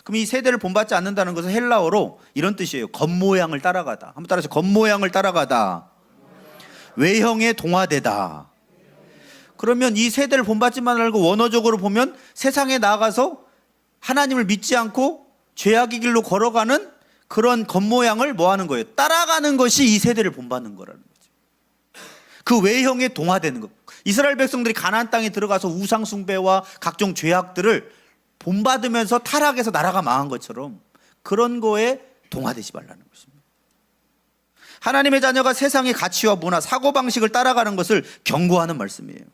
그럼 이 세대를 본받지 않는다는 것은 헬라어로 이런 뜻이에요. 겉모양을 따라가다. 한번 따라서 겉모양을 따라가다. 외형에 동화되다. 그러면 이 세대를 본받지만 말고 원어적으로 보면 세상에 나가서 하나님을 믿지 않고 죄악의 길로 걸어가는 그런 겉모양을 뭐 하는 거예요? 따라가는 것이 이 세대를 본받는 거라는 거죠. 그 외형에 동화되는 것. 이스라엘 백성들이 가나안 땅에 들어가서 우상 숭배와 각종 죄악들을 본받으면서 타락해서 나라가 망한 것처럼 그런 거에 동화되지 말라는 것입니다. 하나님의 자녀가 세상의 가치와 문화, 사고방식을 따라가는 것을 경고하는 말씀이에요.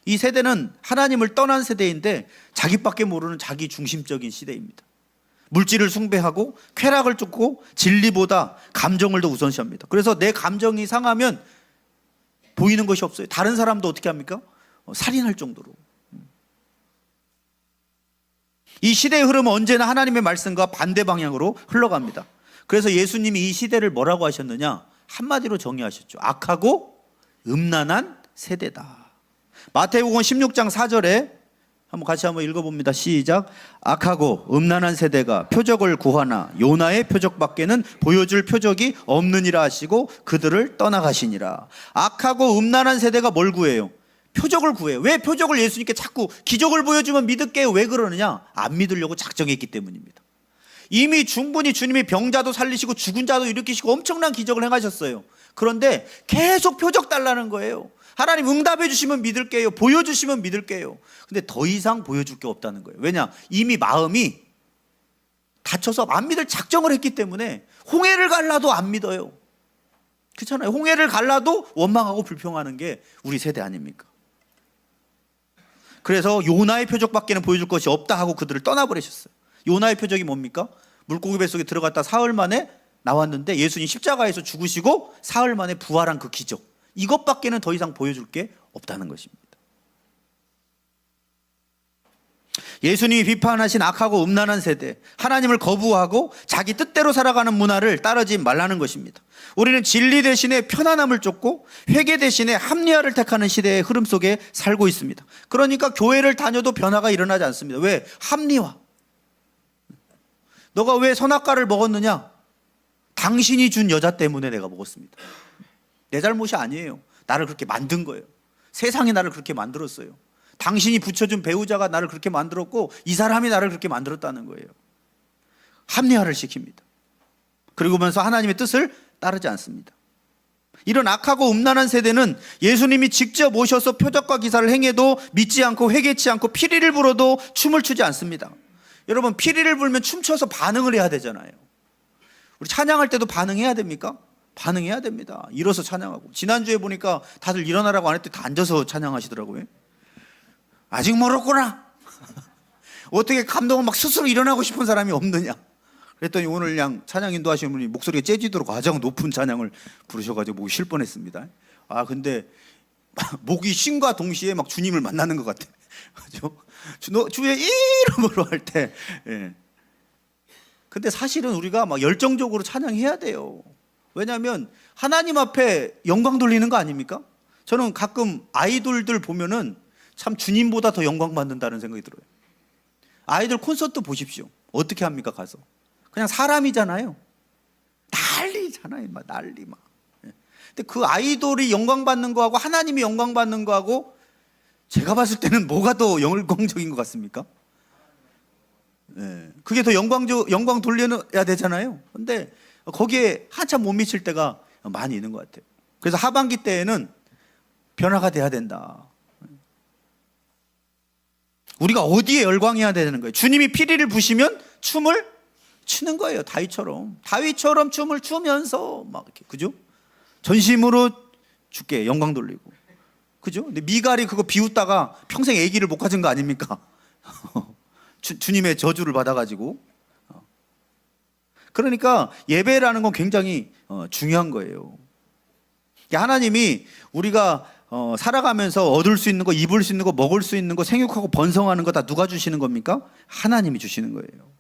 이 세대는 하나님을 떠난 세대인데 자기밖에 모르는 자기 중심적인 시대입니다. 물질을 숭배하고 쾌락을 쫓고 진리보다 감정을 더 우선시합니다. 그래서 내 감정이 상하면 보이는 것이 없어요. 다른 사람도 어떻게 합니까? 살인할 정도로. 이 시대의 흐름은 언제나 하나님의 말씀과 반대 방향으로 흘러갑니다. 그래서 예수님이 이 시대를 뭐라고 하셨느냐? 한마디로 정의하셨죠. 악하고 음란한 세대다. 마태복음 16장 4절에 같이 한번 읽어봅니다. 시작. 악하고 음란한 세대가 표적을 구하나 요나의 표적밖에는 보여줄 표적이 없느니라 하시고 그들을 떠나가시니라. 악하고 음란한 세대가 뭘 구해요? 표적을 구해요. 왜 표적을 예수님께 자꾸 기적을 보여주면 믿을게요? 왜 그러느냐? 안 믿으려고 작정했기 때문입니다. 이미 충분히 주님이 병자도 살리시고 죽은 자도 일으키시고 엄청난 기적을 행하셨어요. 그런데 계속 표적 달라는 거예요. 하나님 응답해 주시면 믿을게요. 보여주시면 믿을게요. 근데 더 이상 보여줄 게 없다는 거예요. 왜냐? 이미 마음이 다쳐서 안 믿을 작정을 했기 때문에 홍해를 갈라도 안 믿어요. 그렇잖아요. 홍해를 갈라도 원망하고 불평하는 게 우리 세대 아닙니까? 그래서 요나의 표적밖에는 보여줄 것이 없다 하고 그들을 떠나버리셨어요. 요나의 표적이 뭡니까? 물고기 뱃속에 들어갔다 사흘 만에 나왔는데 예수님 십자가에서 죽으시고 사흘 만에 부활한 그 기적, 이것밖에는 더 이상 보여줄 게 없다는 것입니다. 예수님이 비판하신 악하고 음란한 세대, 하나님을 거부하고 자기 뜻대로 살아가는 문화를 따르지 말라는 것입니다. 우리는 진리 대신에 편안함을 쫓고 회개 대신에 합리화를 택하는 시대의 흐름 속에 살고 있습니다. 그러니까 교회를 다녀도 변화가 일어나지 않습니다. 왜? 합리화. 너가 왜 선악과를 먹었느냐? 당신이 준 여자 때문에 내가 먹었습니다. 내 잘못이 아니에요. 나를 그렇게 만든 거예요. 세상이 나를 그렇게 만들었어요. 당신이 붙여준 배우자가 나를 그렇게 만들었고 이 사람이 나를 그렇게 만들었다는 거예요. 합리화를 시킵니다. 그러면서 하나님의 뜻을 따르지 않습니다. 이런 악하고 음란한 세대는 예수님이 직접 오셔서 표적과 기사를 행해도 믿지 않고 회개치 않고 피리를 불어도 춤을 추지 않습니다. 여러분, 피리를 불면 춤춰서 반응을 해야 되잖아요. 우리 찬양할 때도 반응해야 됩니까? 반응해야 됩니다. 일어서 찬양하고. 지난주에 보니까 다들 일어나라고 안 했더니 다 앉아서 찬양하시더라고요. 아직 멀었구나. 어떻게 감동은 막 스스로 일어나고 싶은 사람이 없느냐. 그랬더니 오늘 그냥 찬양 인도하시는 분이 목소리가 째지도록 가장 높은 찬양을 부르셔가지고 목이 쉴 뻔했습니다. 근데 목이 쉼과 동시에 막 주님을 만나는 것 같아. 그죠? 주의 이름으로 할 때. 예. 근데 사실은 우리가 막 열정적으로 찬양해야 돼요. 왜냐하면 하나님 앞에 영광 돌리는 거 아닙니까? 저는 가끔 아이돌들 보면은 참 주님보다 더 영광 받는다는 생각이 들어요. 아이들 콘서트 보십시오. 어떻게 합니까? 가서 그냥 사람이잖아요. 난리잖아요. 막 난리 막. 근데 그 아이돌이 영광 받는 거하고 하나님이 영광 받는 거하고 제가 봤을 때는 뭐가 더 영광적인 것 같습니까? 그게 더 영광 돌려야 되잖아요. 근데 거기에 한참 못 미칠 때가 많이 있는 것 같아요. 그래서 하반기 때에는 변화가 돼야 된다. 우리가 어디에 열광해야 되는 거예요? 주님이 피리를 부시면 춤을 추는 거예요. 다윗처럼 춤을 추면서 막 이렇게, 그죠? 전심으로 주께 영광 돌리고, 그죠? 근데 미갈이 그거 비웃다가 평생 아기를 못 가진 거 아닙니까? 주님의 저주를 받아가지고. 그러니까 예배라는 건 굉장히 중요한 거예요. 하나님이 우리가 살아가면서 얻을 수 있는 거, 입을 수 있는 거, 먹을 수 있는 거, 생육하고 번성하는 거 다 누가 주시는 겁니까? 하나님이 주시는 거예요.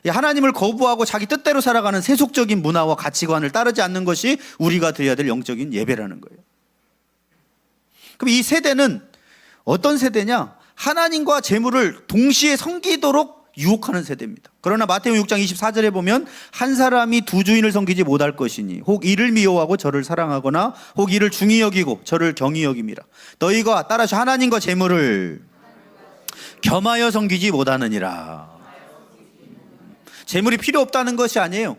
하나님을 거부하고 자기 뜻대로 살아가는 세속적인 문화와 가치관을 따르지 않는 것이 우리가 드려야 될 영적인 예배라는 거예요. 그럼 이 세대는 어떤 세대냐? 하나님과 재물을 동시에 섬기도록 유혹하는 세대입니다. 그러나 마태복음 6장 24절에 보면 한 사람이 두 주인을 섬기지 못할 것이니 혹 이를 미워하고 저를 사랑하거나 혹 이를 중히 여기고 저를 경히 여김이라. 너희가 따라서 하나님과 재물을 겸하여 섬기지 못하느니라. 재물이 필요 없다는 것이 아니에요.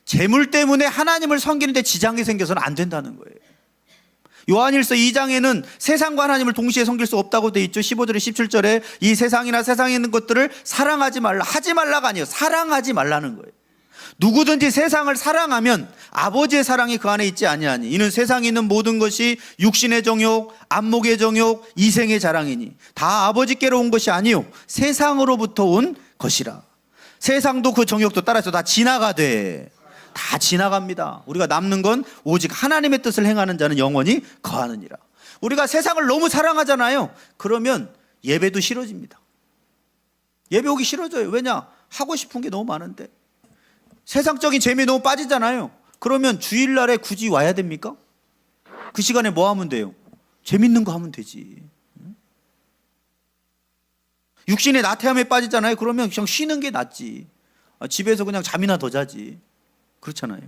재물 때문에 하나님을 섬기는데 지장이 생겨서는 안 된다는 거예요. 요한일서 2장에는 세상과 하나님을 동시에 섬길 수 없다고 돼 있죠. 15절에 17절에 이 세상이나 세상에 있는 것들을 사랑하지 말라. 하지 말라가 아니에요. 사랑하지 말라는 거예요. 누구든지 세상을 사랑하면 아버지의 사랑이 그 안에 있지 아니하니 이는 세상에 있는 모든 것이 육신의 정욕, 안목의 정욕, 이생의 자랑이니 다 아버지께로 온 것이 아니요 세상으로부터 온 것이라. 세상도 그 정욕도 따라서 다 지나가되 다 지나갑니다. 우리가 남는 건 오직 하나님의 뜻을 행하는 자는 영원히 거하느니라. 우리가 세상을 너무 사랑하잖아요. 그러면 예배도 싫어집니다. 예배 오기 싫어져요. 왜냐? 하고 싶은 게 너무 많은데 세상적인 재미에 너무 빠지잖아요. 그러면 주일날에 굳이 와야 됩니까? 그 시간에 뭐 하면 돼요? 재밌는 거 하면 되지. 육신의 나태함에 빠지잖아요. 그러면 그냥 쉬는 게 낫지. 집에서 그냥 잠이나 더 자지. 그렇잖아요.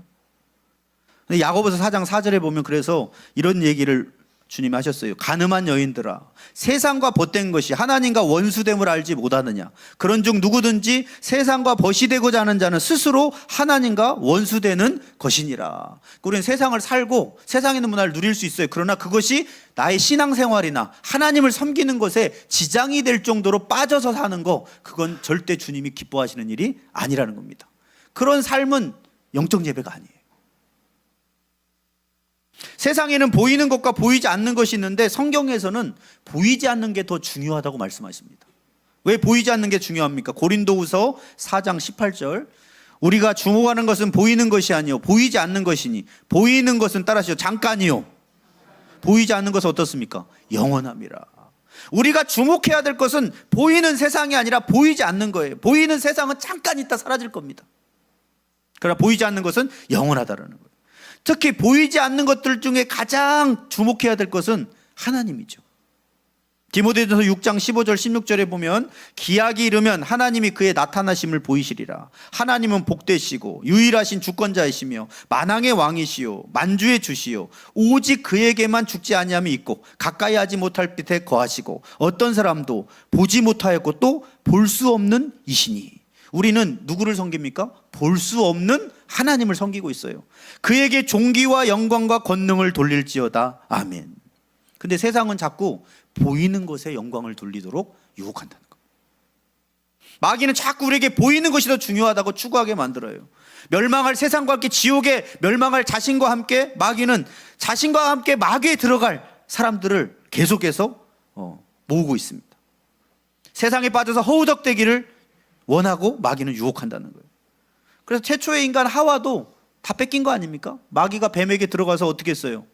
근데 야고보서 4장 4절에 보면 그래서 이런 얘기를 주님이 하셨어요. 가늠한 여인들아, 세상과 벗된 것이 하나님과 원수됨을 알지 못하느냐. 그런즉 누구든지 세상과 벗이 되고자 하는 자는 스스로 하나님과 원수되는 것이니라. 우리는 세상을 살고 세상에 있는 문화를 누릴 수 있어요. 그러나 그것이 나의 신앙생활이나 하나님을 섬기는 것에 지장이 될 정도로 빠져서 사는 거, 그건 절대 주님이 기뻐하시는 일이 아니라는 겁니다. 그런 삶은 영적 예배가 아니에요. 세상에는 보이는 것과 보이지 않는 것이 있는데 성경에서는 보이지 않는 게 더 중요하다고 말씀하십니다. 왜 보이지 않는 게 중요합니까? 고린도후서 4장 18절, 우리가 주목하는 것은 보이는 것이 아니요 보이지 않는 것이니 보이는 것은 따라하시죠, 잠깐이요 보이지 않는 것은 어떻습니까? 영원함이라. 우리가 주목해야 될 것은 보이는 세상이 아니라 보이지 않는 거예요. 보이는 세상은 잠깐 있다 사라질 겁니다. 그러나 보이지 않는 것은 영원하다라는 거예요. 특히 보이지 않는 것들 중에 가장 주목해야 될 것은 하나님이죠. 디모데전서 6장 15절 16절에 보면 기약이 이르면 하나님이 그의 나타나심을 보이시리라. 하나님은 복되시고 유일하신 주권자이시며 만왕의 왕이시요 만주의 주시요 오직 그에게만 죽지 아니함이 있고 가까이 하지 못할 빛에 거하시고 어떤 사람도 보지 못하였고 또 볼 수 없는 이시니. 우리는 누구를 섬깁니까? 볼 수 없는 하나님을 섬기고 있어요. 그에게 존귀와 영광과 권능을 돌릴지어다. 아멘. 근데 세상은 자꾸 보이는 것에 영광을 돌리도록 유혹한다는 거예요. 마귀는 자꾸 우리에게 보이는 것이 더 중요하다고 추구하게 만들어요. 멸망할 세상과 함께 지옥에 멸망할 자신과 함께 마귀는 자신과 함께 마귀에 들어갈 사람들을 계속해서 모으고 있습니다. 세상에 빠져서 허우적대기를 원하고 마귀는 유혹한다는 거예요. 그래서 최초의 인간 하와도 다 뺏긴 거 아닙니까? 마귀가 뱀에게 들어가서 어떻게 했어요?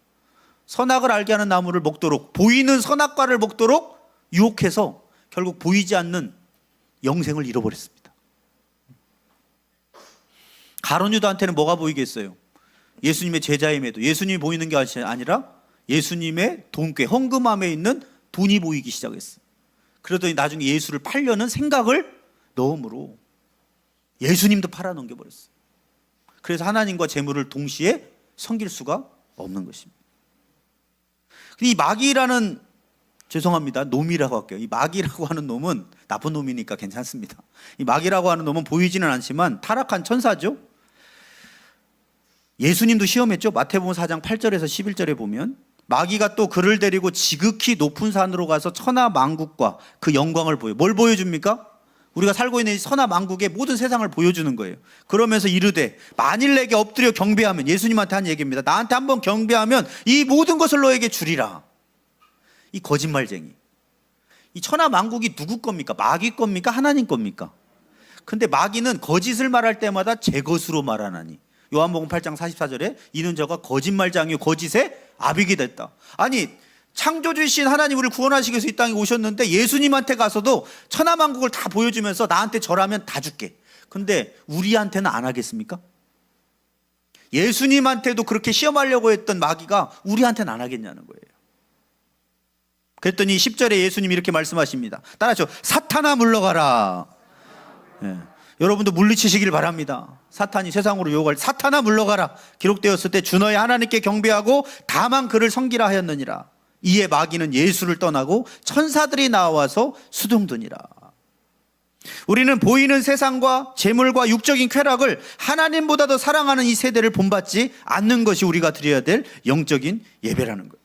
선악을 알게 하는 나무를 먹도록, 보이는 선악과를 먹도록 유혹해서 결국 보이지 않는 영생을 잃어버렸습니다. 가룟 유다한테는 뭐가 보이겠어요? 예수님의 제자임에도 예수님이 보이는 게 아니라 예수님의 돈꾀, 헌금함에 있는 돈이 보이기 시작했어요. 그러더니 나중에 예수를 팔려는 생각을 넣음으로 예수님도 팔아넘겨버렸어요. 그래서 하나님과 재물을 동시에 섬길 수가 없는 것입니다. 이 마귀라는, 죄송합니다, 놈이라고 할게요. 이 마귀라고 하는 놈은 나쁜 놈이니까 괜찮습니다. 이 마귀라고 하는 놈은 보이지는 않지만 타락한 천사죠. 예수님도 시험했죠. 마태복음 4장 8절에서 11절에 보면 마귀가 또 그를 데리고 지극히 높은 산으로 가서 천하 만국과 그 영광을 보여. 뭘 보여줍니까? 우리가 살고 있는 이 선하 만국의 모든 세상을 보여주는 거예요. 그러면서 이르되 만일 내게 엎드려 경배하면, 예수님한테 한 얘기입니다. 나한테 한번 경배하면 이 모든 것을 너에게 주리라. 이 거짓말쟁이. 이 천하 만국이 누구 겁니까? 마귀 겁니까? 하나님 겁니까? 근데 마귀는 거짓을 말할 때마다 제 것으로 말하나니. 요한복음 8장 44절에 이는 저가 거짓말장이요 거짓의 아비가 됐다. 아니, 창조주이신 하나님 우리를 구원하시기 위해서 이 땅에 오셨는데 예수님한테 가서도 천하만국을 다 보여주면서 나한테 절하면 다 줄게. 근데 우리한테는 안 하겠습니까? 예수님한테도 그렇게 시험하려고 했던 마귀가 우리한테는 안 하겠냐는 거예요. 그랬더니 10절에 예수님이 이렇게 말씀하십니다. 따라하죠. 사탄아 물러가라. 예. 여러분도 물리치시길 바랍니다. 사탄이 세상으로 유혹할 사탄아 물러가라 기록되었을 때 주 너의 하나님께 경배하고 다만 그를 섬기라 하였느니라. 이에 마귀는 예수를 떠나고 천사들이 나와서 수동드니라. 우리는 보이는 세상과 재물과 육적인 쾌락을 하나님보다 더 사랑하는 이 세대를 본받지 않는 것이 우리가 드려야 될 영적인 예배라는 거예요.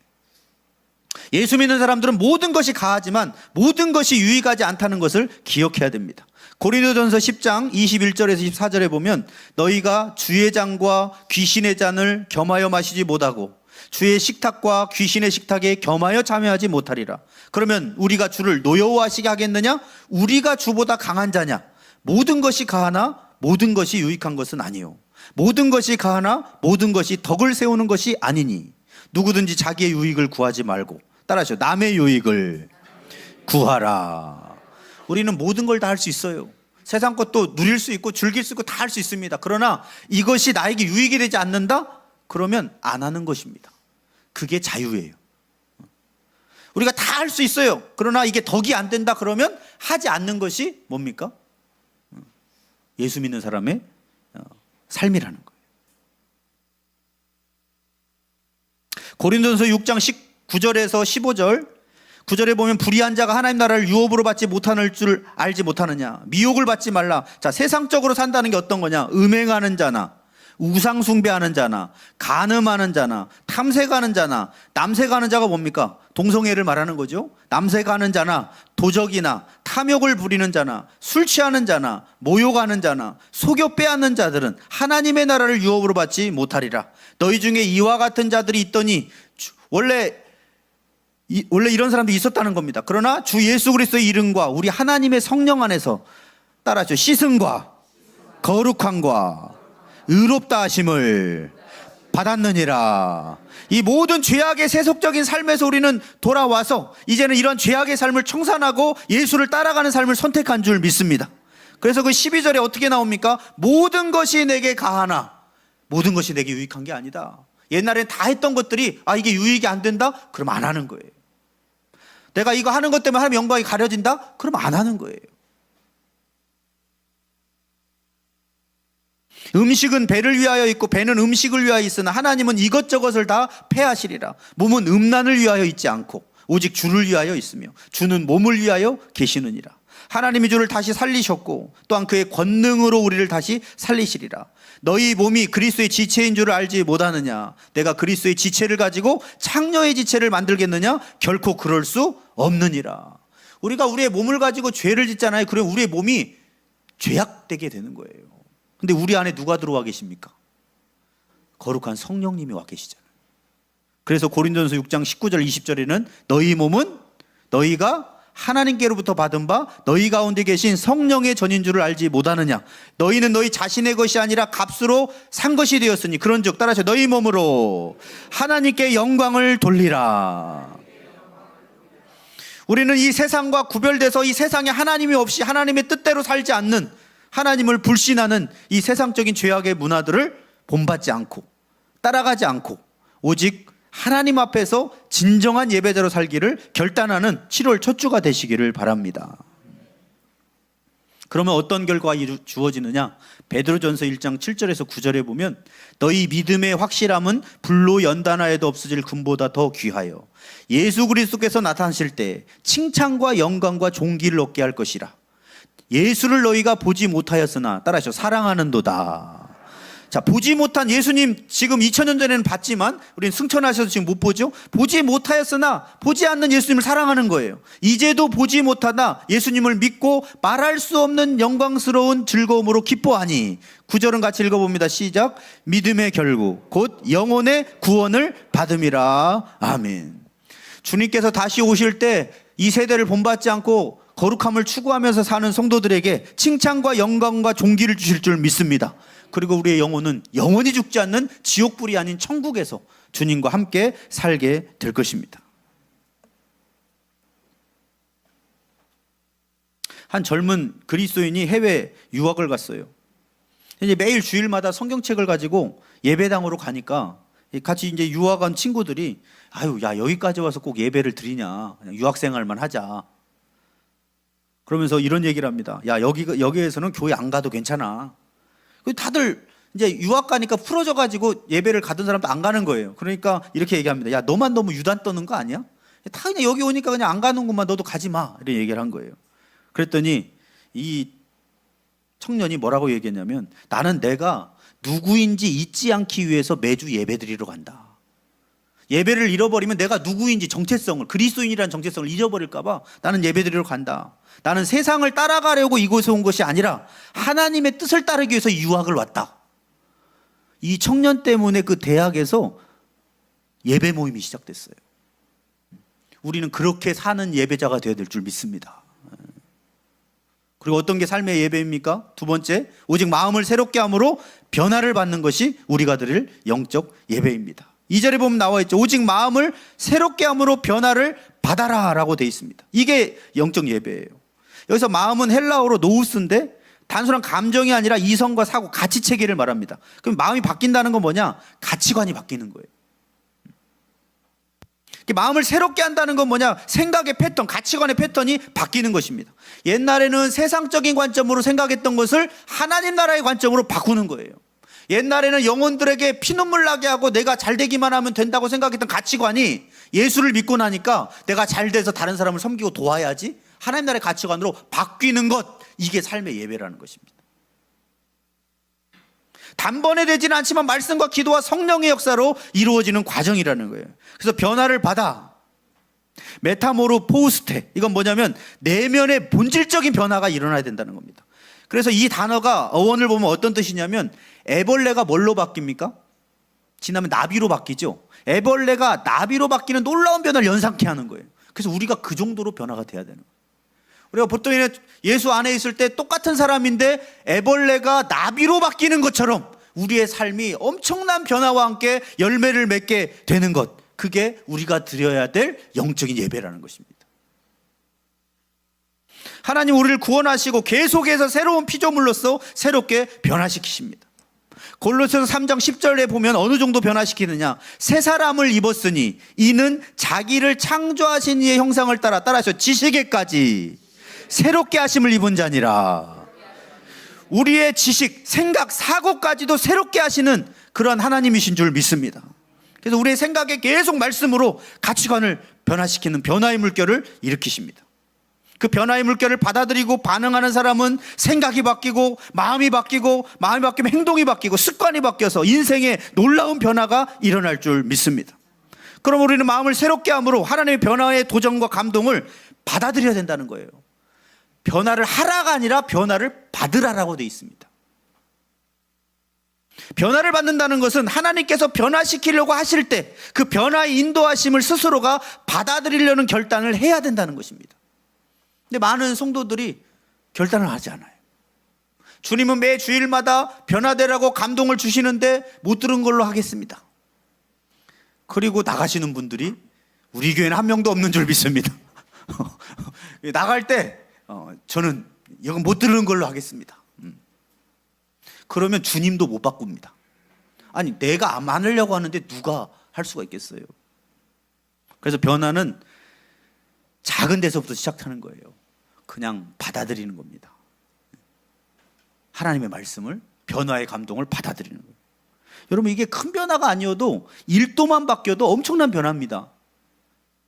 예수 믿는 사람들은 모든 것이 가하지만 모든 것이 유익하지 않다는 것을 기억해야 됩니다. 고린도전서 10장 21절에서 24절에 보면 너희가 주의 잔과 귀신의 잔을 겸하여 마시지 못하고 주의 식탁과 귀신의 식탁에 겸하여 참여하지 못하리라. 그러면 우리가 주를 노여워하시게 하겠느냐? 우리가 주보다 강한 자냐? 모든 것이 가하나 모든 것이 유익한 것은 아니요. 모든 것이 가하나 모든 것이 덕을 세우는 것이 아니니 누구든지 자기의 유익을 구하지 말고, 따라하시오, 남의 유익을 구하라. 우리는 모든 걸 다 할 수 있어요. 세상 것도 누릴 수 있고 즐길 수 있고 다 할 수 있습니다. 그러나 이것이 나에게 유익이 되지 않는다? 그러면 안 하는 것입니다. 그게 자유예요. 우리가 다 할 수 있어요. 그러나 이게 덕이 안 된다 그러면 하지 않는 것이 뭡니까? 예수 믿는 사람의 삶이라는 거예요. 고린도전서 6장 19절에서 15절 9절에 보면 불의한 자가 하나님 나라를 유업으로 받지 못하는 줄 알지 못하느냐. 미혹을 받지 말라. 자, 세상적으로 산다는 게 어떤 거냐. 음행하는 자나 우상 숭배하는 자나 간음하는 자나 탐색하는 자나 남색하는 자가 뭡니까? 동성애를 말하는 거죠. 남색하는 자나 도적이나 탐욕을 부리는 자나 술 취하는 자나 모욕하는 자나 속여 빼앗는 자들은 하나님의 나라를 유업으로 받지 못하리라. 너희 중에 이와 같은 자들이 있더니 원래 이런 사람도 있었다는 겁니다. 그러나 주 예수 그리스도의 이름과 우리 하나님의 성령 안에서 따라하죠. 씻음과 거룩함과 의롭다 하심을 받았느니라. 이 모든 죄악의 세속적인 삶에서 우리는 돌아와서 이제는 이런 죄악의 삶을 청산하고 예수를 따라가는 삶을 선택한 줄 믿습니다. 그래서 그 12절에 어떻게 나옵니까? 모든 것이 내게 가하나 모든 것이 내게 유익한 게 아니다. 옛날엔 다 했던 것들이 이게 유익이 안 된다? 그럼 안 하는 거예요. 내가 이거 하는 것 때문에 하나님의 영광이 가려진다? 그럼 안 하는 거예요. 음식은 배를 위하여 있고 배는 음식을 위하여 있으나 하나님은 이것저것을 다 패하시리라. 몸은 음란을 위하여 있지 않고 오직 주를 위하여 있으며 주는 몸을 위하여 계시느니라. 하나님이 주를 다시 살리셨고 또한 그의 권능으로 우리를 다시 살리시리라. 너희 몸이 그리스도의 지체인 줄을 알지 못하느냐. 내가 그리스도의 지체를 가지고 창녀의 지체를 만들겠느냐. 결코 그럴 수 없느니라. 우리가 우리의 몸을 가지고 죄를 짓잖아요. 그러면 우리의 몸이 죄악되게 되는 거예요. 근데 우리 안에 누가 들어와 계십니까? 거룩한 성령님이 와 계시잖아요. 그래서 고린도전서 6장 19절 20절에는 너희 몸은 너희가 하나님께로부터 받은 바 너희 가운데 계신 성령의 전인 줄을 알지 못하느냐. 너희는 너희 자신의 것이 아니라 값으로 산 것이 되었으니 그런즉 따라서 너희 몸으로 하나님께 영광을 돌리라. 우리는 이 세상과 구별돼서 이 세상에 하나님이 없이 하나님의 뜻대로 살지 않는, 하나님을 불신하는 이 세상적인 죄악의 문화들을 본받지 않고 따라가지 않고 오직 하나님 앞에서 진정한 예배자로 살기를 결단하는 7월 첫 주가 되시기를 바랍니다. 그러면 어떤 결과가 주어지느냐? 베드로전서 1장 7절에서 9절에 보면 너희 믿음의 확실함은 불로 연단하여도 없어질 금보다 더 귀하여 예수 그리스도께서 나타나실 때 칭찬과 영광과 존귀를 얻게 할 것이라. 예수를 너희가 보지 못하였으나 따라하셔 사랑하는도다. 자, 보지 못한 예수님 지금 2000년 전에는 봤지만 우리는 승천하셔서 지금 못 보죠. 보지 못하였으나 보지 않는 예수님을 사랑하는 거예요. 이제도 보지 못하나 예수님을 믿고 말할 수 없는 영광스러운 즐거움으로 기뻐하니. 9절은 같이 읽어봅니다. 시작. 믿음의 결국 곧 영혼의 구원을 받음이라. 아멘. 주님께서 다시 오실 때 이 세대를 본받지 않고 거룩함을 추구하면서 사는 성도들에게 칭찬과 영광과 존귀를 주실 줄 믿습니다. 그리고 우리의 영혼은 영원히 죽지 않는 지옥불이 아닌 천국에서 주님과 함께 살게 될 것입니다. 한 젊은 그리스도인이 해외 유학을 갔어요. 이제 매일 주일마다 성경책을 가지고 예배당으로 가니까 같이 이제 유학 간 친구들이 야 여기까지 와서 꼭 예배를 드리냐, 그냥 유학생활만 하자. 그러면서 이런 얘기를 합니다. 야 여기에서는 교회 안 가도 괜찮아. 다들 이제 유학 가니까 풀어져 가지고 예배를 가던 사람도 안 가는 거예요. 그러니까 이렇게 얘기합니다. 야 너만 너무 유단 떠는 거 아니야? 다 그냥 여기 오니까 그냥 안 가는구만. 너도 가지 마. 이런 얘기를 한 거예요. 그랬더니 이 청년이 뭐라고 얘기했냐면 나는 내가 누구인지 잊지 않기 위해서 매주 예배 드리러 간다. 예배를 잃어버리면 내가 누구인지 정체성을, 그리스도인이라는 정체성을 잊어버릴까 봐 나는 예배 드리러 간다. 나는 세상을 따라가려고 이곳에 온 것이 아니라 하나님의 뜻을 따르기 위해서 유학을 왔다. 이 청년 때문에 그 대학에서 예배 모임이 시작됐어요. 우리는 그렇게 사는 예배자가 되어야 될 줄 믿습니다. 그리고 어떤 게 삶의 예배입니까? 두 번째, 오직 마음을 새롭게 함으로 변화를 받는 것이 우리가 드릴 영적 예배입니다. 2절에 보면 나와 있죠. 오직 마음을 새롭게 함으로 변화를 받아라 라고 되어 있습니다. 이게 영적 예배예요. 여기서 마음은 헬라어로 노우스인데 단순한 감정이 아니라 이성과 사고, 가치체계를 말합니다. 그럼 마음이 바뀐다는 건 뭐냐? 가치관이 바뀌는 거예요. 마음을 새롭게 한다는 건 뭐냐? 생각의 패턴, 가치관의 패턴이 바뀌는 것입니다. 옛날에는 세상적인 관점으로 생각했던 것을 하나님 나라의 관점으로 바꾸는 거예요. 옛날에는 영혼들에게 피눈물 나게 하고 내가 잘 되기만 하면 된다고 생각했던 가치관이 예수를 믿고 나니까 내가 잘 돼서 다른 사람을 섬기고 도와야지, 하나님 나라의 가치관으로 바뀌는 것, 이게 삶의 예배라는 것입니다. 단번에 되지는 않지만 말씀과 기도와 성령의 역사로 이루어지는 과정이라는 거예요. 그래서 변화를 받아 메타모르포스테, 이건 뭐냐면 내면의 본질적인 변화가 일어나야 된다는 겁니다. 그래서 이 단어가 어원을 보면 어떤 뜻이냐면, 애벌레가 뭘로 바뀝니까? 지나면 나비로 바뀌죠. 애벌레가 나비로 바뀌는 놀라운 변화를 연상케 하는 거예요. 그래서 우리가 그 정도로 변화가 돼야 되는 거예요. 우리가 보통 예수 안에 있을 때 똑같은 사람인데 애벌레가 나비로 바뀌는 것처럼 우리의 삶이 엄청난 변화와 함께 열매를 맺게 되는 것, 그게 우리가 드려야 될 영적인 예배라는 것입니다. 하나님 우리를 구원하시고 계속해서 새로운 피조물로서 새롭게 변화시키십니다. 골로새서 3장 10절에 보면 어느 정도 변화시키느냐? 새 사람을 입었으니 이는 자기를 창조하신 이의 형상을 따라서 지식에까지 새롭게 하심을 입은 자니라. 우리의 지식, 생각, 사고까지도 새롭게 하시는 그런 하나님이신 줄 믿습니다. 그래서 우리의 생각에 계속 말씀으로 가치관을 변화시키는 변화의 물결을 일으키십니다. 그 변화의 물결을 받아들이고 반응하는 사람은 생각이 바뀌고 마음이 바뀌고, 마음이 바뀌면 행동이 바뀌고 습관이 바뀌어서 인생에 놀라운 변화가 일어날 줄 믿습니다. 그럼 우리는 마음을 새롭게 함으로 하나님의 변화의 도전과 감동을 받아들여야 된다는 거예요. 변화를 하라가 아니라 변화를 받으라라고 되어 있습니다. 변화를 받는다는 것은 하나님께서 변화시키려고 하실 때 그 변화의 인도하심을 스스로가 받아들이려는 결단을 해야 된다는 것입니다. 근데 많은 성도들이 결단을 하지 않아요. 주님은 매 주일마다 변화되라고 감동을 주시는데 못 들은 걸로 하겠습니다. 그리고 나가시는 분들이 우리 교회는 한 명도 없는 줄 믿습니다. 나갈 때 저는 이건 못 들은 걸로 하겠습니다. 그러면 주님도 못 바꿉니다. 아니, 내가 안 하려고 하는데 누가 할 수가 있겠어요? 그래서 변화는 작은 데서부터 시작하는 거예요. 그냥 받아들이는 겁니다. 하나님의 말씀을, 변화의 감동을 받아들이는 거예요. 여러분, 이게 큰 변화가 아니어도 1도만 바뀌어도 엄청난 변화입니다.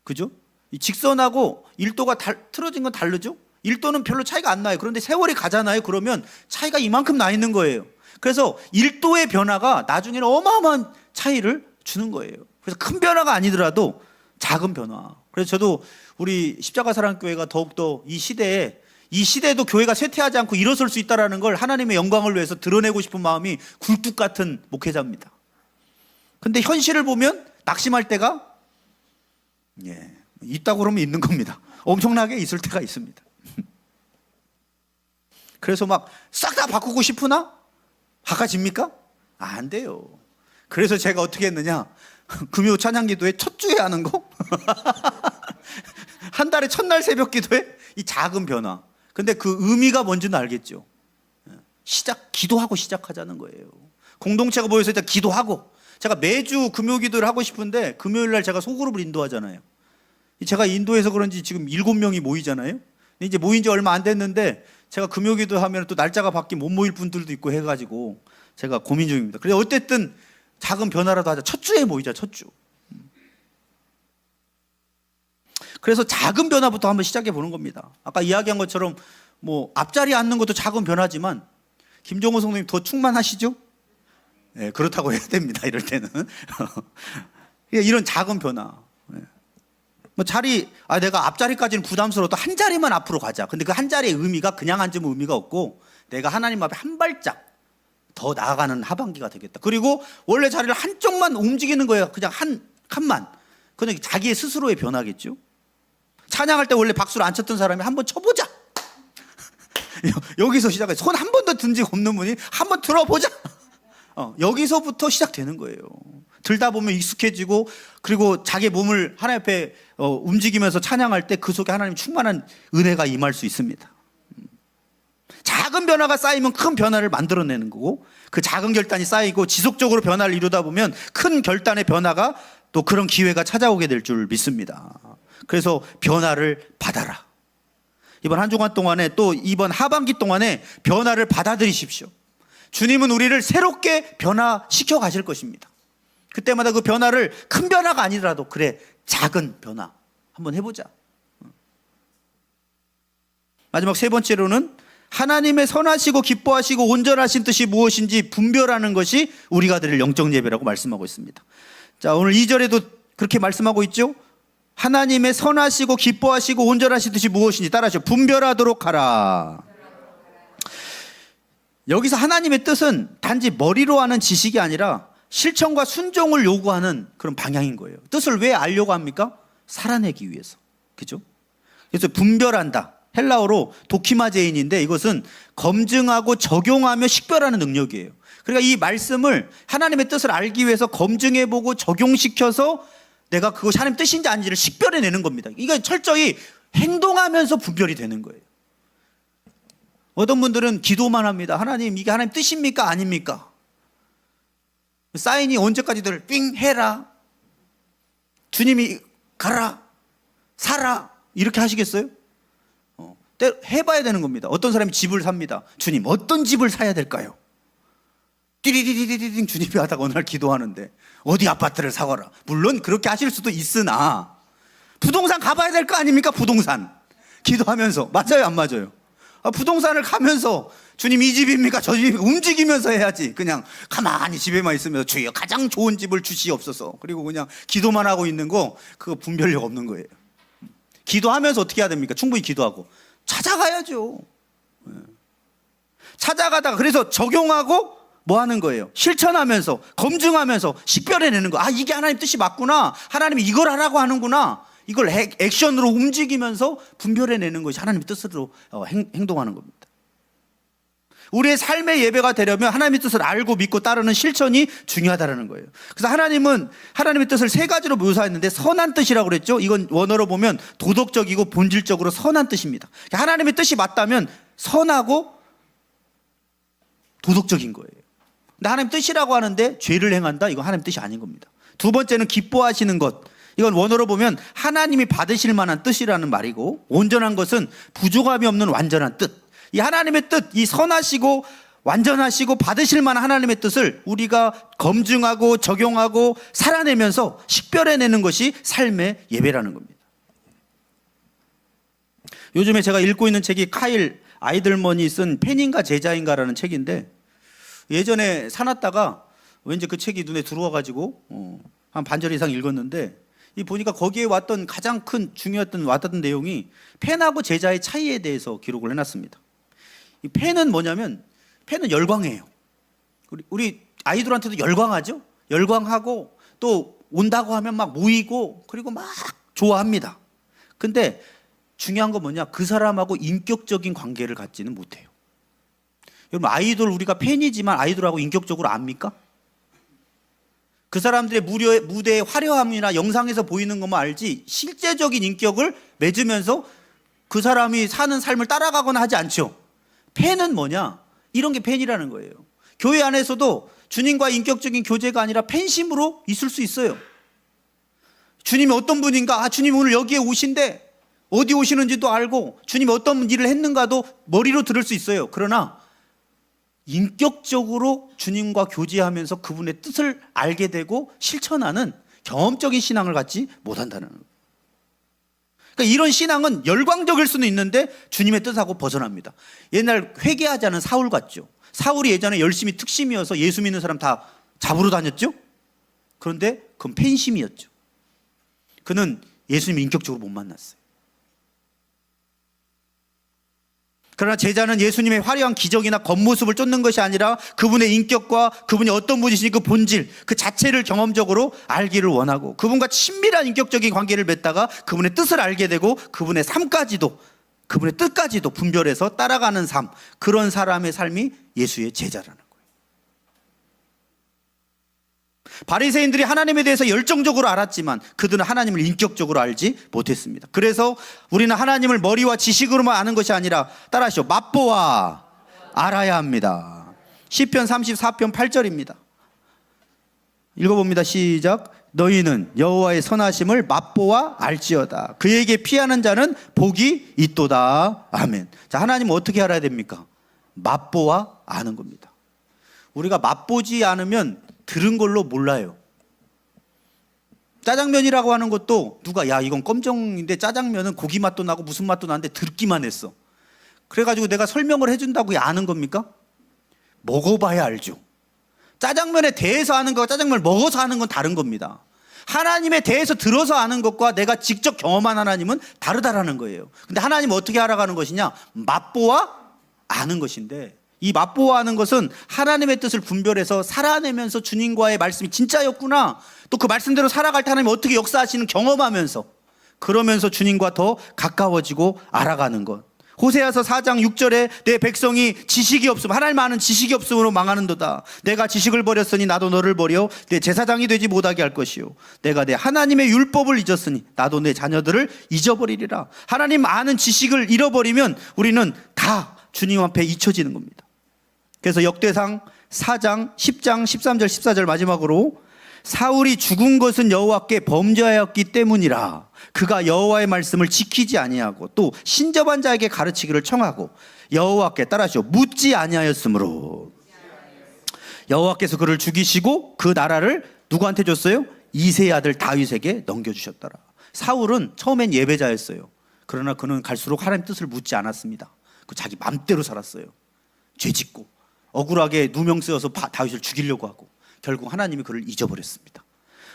그죠? 이 직선하고 1도가 틀어진 건 다르죠? 1도는 별로 차이가 안 나요. 그런데 세월이 가잖아요. 그러면 차이가 이만큼 나 있는 거예요. 그래서 1도의 변화가 나중에는 어마어마한 차이를 주는 거예요. 그래서 큰 변화가 아니더라도 작은 변화. 그래서 저도 우리 십자가사랑교회가 더욱더 이 시대에도 교회가 쇠퇴하지 않고 일어설 수 있다는 걸 하나님의 영광을 위해서 드러내고 싶은 마음이 굴뚝 같은 목회자입니다. 근데 현실을 보면 낙심할 때가 있다고 그러면 있는 겁니다. 엄청나게 있을 때가 있습니다. 그래서 막 싹 다 바꾸고 싶으나 바꿔집니까? 안 돼요. 그래서 제가 어떻게 했느냐, 금요 찬양기도회 첫 주에 하는 거 한 달에 첫날 새벽 기도회, 이 작은 변화. 근데 그 의미가 뭔지는 알겠죠. 기도하고 시작하자는 거예요. 공동체가 모여서 일단 기도하고, 제가 매주 금요 기도를 하고 싶은데 금요일 날 제가 소그룹을 인도하잖아요. 제가 인도해서 그런지 지금 7명이 모이잖아요. 이제 모인 지 얼마 안 됐는데 제가 금요 기도하면 또 날짜가 바뀌면 못 모일 분들도 있고 해가지고 제가 고민 중입니다. 그래서 어쨌든 작은 변화라도 하자. 첫 주에 모이자, 첫 주. 그래서 작은 변화부터 한번 시작해 보는 겁니다. 아까 이야기한 것처럼 뭐 앞자리에 앉는 것도 작은 변화지만, 김종호 성도님 더 충만하시죠? 네, 그렇다고 해야 됩니다. 이럴 때는 이런 작은 변화. 뭐 내가 앞자리까지는 부담스러워도 한 자리만 앞으로 가자. 근데 그 한 자리의 의미가 그냥 앉으면 의미가 없고, 내가 하나님 앞에 한 발짝 더 나아가는 하반기가 되겠다. 그리고 원래 자리를 한쪽만 움직이는 거예요. 그냥 한 칸만. 그냥 자기의 스스로의 변화겠죠. 찬양할 때 원래 박수를 안 쳤던 사람이 한번 쳐보자. 여기서 시작해. 손 한 번도 든 적 없는 분이 한번 들어보자. 여기서부터 시작되는 거예요. 들다 보면 익숙해지고, 그리고 자기 몸을 하나님 앞에 움직이면서 찬양할 때 그 속에 하나님 충만한 은혜가 임할 수 있습니다. 작은 변화가 쌓이면 큰 변화를 만들어내는 거고, 그 작은 결단이 쌓이고 지속적으로 변화를 이루다 보면 큰 결단의 변화가 또 그런 기회가 찾아오게 될 줄 믿습니다. 그래서 변화를 받아라. 이번 한 주간 동안에 또 이번 하반기 동안에 변화를 받아들이십시오. 주님은 우리를 새롭게 변화시켜 가실 것입니다. 그때마다 그 변화를 큰 변화가 아니더라도 그래 작은 변화 한번 해보자. 마지막 세 번째로는 하나님의 선하시고 기뻐하시고 온전하신 뜻이 무엇인지 분별하는 것이 우리가 드릴 영적 예배라고 말씀하고 있습니다. 자, 오늘 2절에도 그렇게 말씀하고 있죠. 하나님의 선하시고 기뻐하시고 온전하신 뜻이 무엇인지 따라하시오. 분별하도록 하라. 여기서 하나님의 뜻은 단지 머리로 하는 지식이 아니라 실천과 순종을 요구하는 그런 방향인 거예요. 뜻을 왜 알려고 합니까? 살아내기 위해서. 그죠? 그래서 분별한다. 헬라어로 도키마제인인데 이것은 검증하고 적용하며 식별하는 능력이에요. 그러니까 이 말씀을 하나님의 뜻을 알기 위해서 검증해보고 적용시켜서 내가 그것이 하나님 뜻인지 아닌지를 식별해내는 겁니다. 이건 철저히 행동하면서 분별이 되는 거예요. 어떤 분들은 기도만 합니다. 하나님 이게 하나님 뜻입니까 아닙니까? 사인이 언제까지들 삥 해라, 주님이 가라, 사라 이렇게 하시겠어요? 해봐야 되는 겁니다. 어떤 사람이 집을 삽니다. 주님 어떤 집을 사야 될까요? 띠리리리리링 주님이 하다가 어느 날 기도하는데 어디 아파트를 사거라. 물론 그렇게 하실 수도 있으나 부동산 가봐야 될 거 아닙니까? 부동산 기도하면서 맞아요 안 맞아요? 부동산을 가면서 주님 이 집입니까 저 집입니까 움직이면서 해야지. 그냥 가만히 집에만 있으면서 주여 가장 좋은 집을 주시옵소서 그리고 그냥 기도만 하고 있는 거 그거 분별력 없는 거예요. 기도하면서 어떻게 해야 됩니까? 충분히 기도하고 찾아가야죠. 찾아가다가 그래서 적용하고 뭐 하는 거예요? 실천하면서 검증하면서 식별해내는 거. 아 이게 하나님 뜻이 맞구나. 하나님이 이걸 하라고 하는구나. 이걸 액션으로 움직이면서 분별해내는 것이 하나님의 뜻으로 행동하는 겁니다. 우리의 삶의 예배가 되려면 하나님의 뜻을 알고 믿고 따르는 실천이 중요하다는 거예요. 그래서 하나님은 하나님의 뜻을 세 가지로 묘사했는데 선한 뜻이라고 그랬죠. 이건 원어로 보면 도덕적이고 본질적으로 선한 뜻입니다. 하나님의 뜻이 맞다면 선하고 도덕적인 거예요. 근데 하나님 뜻이라고 하는데 죄를 행한다? 이건 하나님 뜻이 아닌 겁니다. 두 번째는 기뻐하시는 것. 이건 원어로 보면 하나님이 받으실 만한 뜻이라는 말이고 온전한 것은 부족함이 없는 완전한 뜻. 이 하나님의 뜻, 이 선하시고 완전하시고 받으실 만한 하나님의 뜻을 우리가 검증하고 적용하고 살아내면서 식별해내는 것이 삶의 예배라는 겁니다. 요즘에 제가 읽고 있는 책이 카일 아이들먼이 쓴 팬인가 제자인가라는 책인데 예전에 사놨다가 왠지 그 책이 눈에 들어와가지고 한 반절 이상 읽었는데 이 보니까 거기에 왔던 가장 큰 중요했던 와닿던 내용이 팬하고 제자의 차이에 대해서 기록을 해놨습니다. 이 팬은 뭐냐면 팬은 열광해요. 우리 아이들한테도 열광하죠. 열광하고 또 온다고 하면 막 모이고 그리고 막 좋아합니다. 근데 중요한 건 뭐냐? 그 사람하고 인격적인 관계를 갖지는 못해요. 여러분 아이돌 우리가 팬이지만 아이돌하고 인격적으로 압니까? 그 사람들의 무대의 화려함이나 영상에서 보이는 것만 알지 실제적인 인격을 맺으면서 그 사람이 사는 삶을 따라가거나 하지 않죠. 팬은 뭐냐? 이런 게 팬이라는 거예요. 교회 안에서도 주님과 인격적인 교제가 아니라 팬심으로 있을 수 있어요. 주님이 어떤 분인가? 아, 주님 오늘 여기에 오신대. 어디 오시는지도 알고 주님이 어떤 일을 했는가도 머리로 들을 수 있어요. 그러나 인격적으로 주님과 교제하면서 그분의 뜻을 알게 되고 실천하는 경험적인 신앙을 갖지 못한다는 거예요. 그러니까 이런 신앙은 열광적일 수는 있는데 주님의 뜻하고 벗어납니다. 옛날 회개하지 않은 사울 같죠. 사울이 예전에 열심히 특심이어서 예수 믿는 사람 다 잡으러 다녔죠. 그런데 그건 팬심이었죠. 그는 예수님 인격적으로 못 만났어요. 그러나 제자는 예수님의 화려한 기적이나 겉모습을 쫓는 것이 아니라 그분의 인격과 그분이 어떤 분이신지 그 본질, 그 자체를 경험적으로 알기를 원하고 그분과 친밀한 인격적인 관계를 맺다가 그분의 뜻을 알게 되고 그분의 삶까지도 그분의 뜻까지도 분별해서 따라가는 삶, 그런 사람의 삶이 예수의 제자라는 거예요. 바리새인들이 하나님에 대해서 열정적으로 알았지만 그들은 하나님을 인격적으로 알지 못했습니다. 그래서 우리는 하나님을 머리와 지식으로만 아는 것이 아니라 따라하시오. 맛보아 알아야 합니다. 시편 34편 8절입니다. 읽어봅니다. 시작. 너희는 여호와의 선하심을 맛보아 알지어다. 그에게 피하는 자는 복이 있도다. 아멘. 자, 하나님은 어떻게 알아야 됩니까? 맛보아 아는 겁니다. 우리가 맛보지 않으면 들은 걸로 몰라요. 짜장면이라고 하는 것도 누가 야 이건 껌정인데 짜장면은 고기 맛도 나고 무슨 맛도 나는데 듣기만 했어. 그래가지고 내가 설명을 해준다고 아는 겁니까? 먹어봐야 알죠. 짜장면에 대해서 아는 것과 짜장면을 먹어서 아는 건 다른 겁니다. 하나님에 대해서 들어서 아는 것과 내가 직접 경험한 하나님은 다르다라는 거예요. 근데 하나님은 어떻게 알아가는 것이냐? 맛보아 아는 것인데, 이 맛보아 아는 것은 하나님의 뜻을 분별해서 살아내면서 주님과의 말씀이 진짜였구나, 또 그 말씀대로 살아갈 때 하나님이 어떻게 역사하시는 경험하면서, 그러면서 주님과 더 가까워지고 알아가는 것. 호세아서 4장 6절에 내 백성이 지식이 없음, 하나님 아는 지식이 없음으로 망하는도다. 내가 지식을 버렸으니 나도 너를 버려 내 제사장이 되지 못하게 할 것이요, 내가 내 하나님의 율법을 잊었으니 나도 내 자녀들을 잊어버리리라. 하나님 아는 지식을 잃어버리면 우리는 다 주님 앞에 잊혀지는 겁니다. 그래서 역대상 4장 10장 13절 14절 마지막으로, 사울이 죽은 것은 여호와께 범죄하였기 때문이라. 그가 여호와의 말씀을 지키지 아니하고 또 신접한 자에게 가르치기를 청하고 여호와께 따라하시오 묻지 아니하였으므로. 여호와께서 그를 죽이시고 그 나라를 누구한테 줬어요? 이새의 아들 다윗에게 넘겨주셨더라. 사울은 처음엔 예배자였어요. 그러나 그는 갈수록 하나님 뜻을 묻지 않았습니다. 그 자기 맘대로 살았어요. 죄짓고 억울하게 누명 쓰여서 다윗을 죽이려고 하고 결국 하나님이 그를 잊어버렸습니다.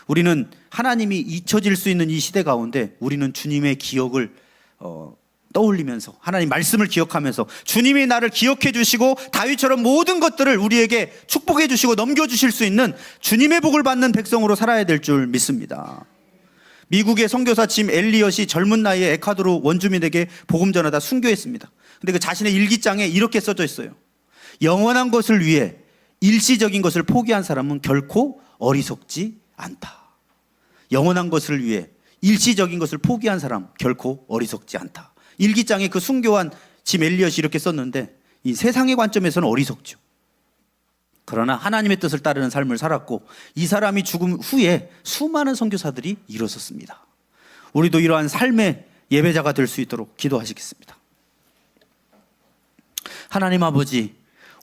우리는 하나님이 잊혀질 수 있는 이 시대 가운데 우리는 주님의 기억을 떠올리면서, 하나님 말씀을 기억하면서 주님이 나를 기억해 주시고 다윗처럼 모든 것들을 우리에게 축복해 주시고 넘겨주실 수 있는 주님의 복을 받는 백성으로 살아야 될 줄 믿습니다. 미국의 선교사 짐 엘리엇이 젊은 나이에 에콰도르 원주민에게 복음 전하다 순교했습니다. 근데 그 자신의 일기장에 이렇게 써져 있어요. 영원한 것을 위해 일시적인 것을 포기한 사람은 결코 어리석지 않다. 영원한 것을 위해 일시적인 것을 포기한 사람 결코 어리석지 않다. 일기장에 그 순교한 짐 엘리엇이 이렇게 썼는데, 이 세상의 관점에서는 어리석죠. 그러나 하나님의 뜻을 따르는 삶을 살았고 이 사람이 죽음 후에 수많은 선교사들이 일어섰습니다. 우리도 이러한 삶의 예배자가 될 수 있도록 기도하시겠습니다. 하나님 아버지,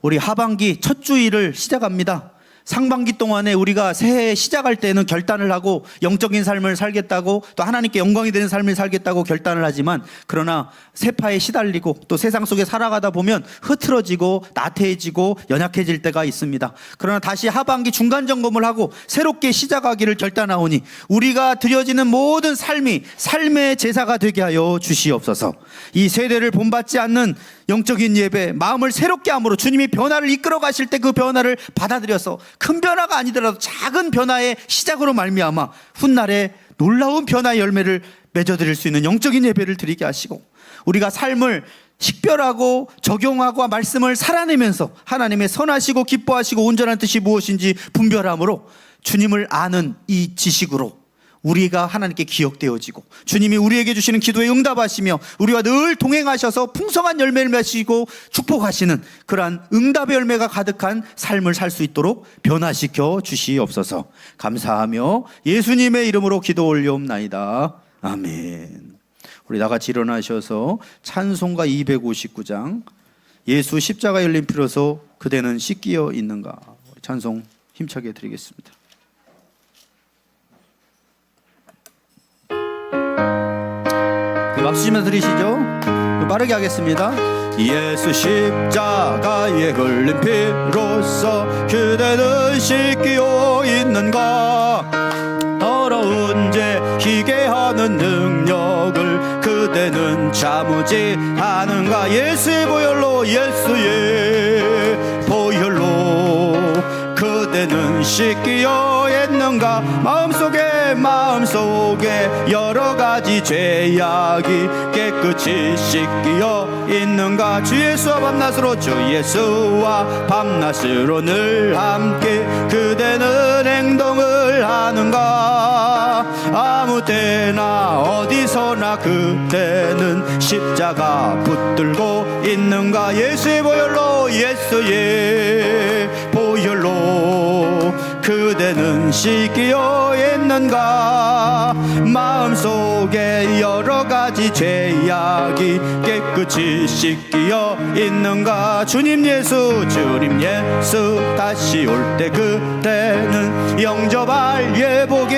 우리 하반기 첫 주일을 시작합니다. 상반기 동안에 우리가 새해 시작할 때는 결단을 하고 영적인 삶을 살겠다고, 또 하나님께 영광이 되는 삶을 살겠다고 결단을 하지만, 그러나 세파에 시달리고 또 세상 속에 살아가다 보면 흐트러지고 나태해지고 연약해질 때가 있습니다. 그러나 다시 하반기 중간 점검을 하고 새롭게 시작하기를 결단하오니 우리가 드려지는 모든 삶이 삶의 제사가 되게 하여 주시옵소서. 이 세대를 본받지 않는 영적인 예배, 마음을 새롭게 함으로 주님이 변화를 이끌어 가실 때 그 변화를 받아들여서 큰 변화가 아니더라도 작은 변화의 시작으로 말미암아 훗날에 놀라운 변화의 열매를 맺어드릴 수 있는 영적인 예배를 드리게 하시고, 우리가 삶을 식별하고 적용하고 말씀을 살아내면서 하나님의 선하시고 기뻐하시고 온전한 뜻이 무엇인지 분별함으로 주님을 아는 이 지식으로 우리가 하나님께 기억되어지고 주님이 우리에게 주시는 기도에 응답하시며 우리와 늘 동행하셔서 풍성한 열매를 맺으시고 축복하시는 그러한 응답의 열매가 가득한 삶을 살 수 있도록 변화시켜 주시옵소서. 감사하며 예수님의 이름으로 기도 올려옵나이다. 아멘. 우리 다같이 일어나셔서 찬송가 259장 예수 십자가 열린 피로서 그대는 씻기어 있는가, 찬송 힘차게 드리겠습니다. 박수 치면서 들으시죠? 빠르게 하겠습니다. 예수 십자가에 흘린 피로써 그대는 씻기어 있는가, 더러운 죄 희게 하는 능력을 그대는 참으지 않은가. 예수의 보혈로, 예수의 보혈로 그대는 씻기어 있는가. 마음속에 여러 가지 죄악이 깨끗이 씻기어 있는가. 주 예수와 밤낮으로, 주 예수와 밤낮으로 늘 함께 그대는 행동을 하는가. 아무 때나 어디서나 그대는 십자가 붙들고 있는가. 예수의 보혈로, 예수의 보혈로 그대는 씻기어 있는가? 마음속에 여러 가지 죄악이 깨끗이 씻기어 있는가? 주님 예수 다시 올 때 그때는 영접할 예복이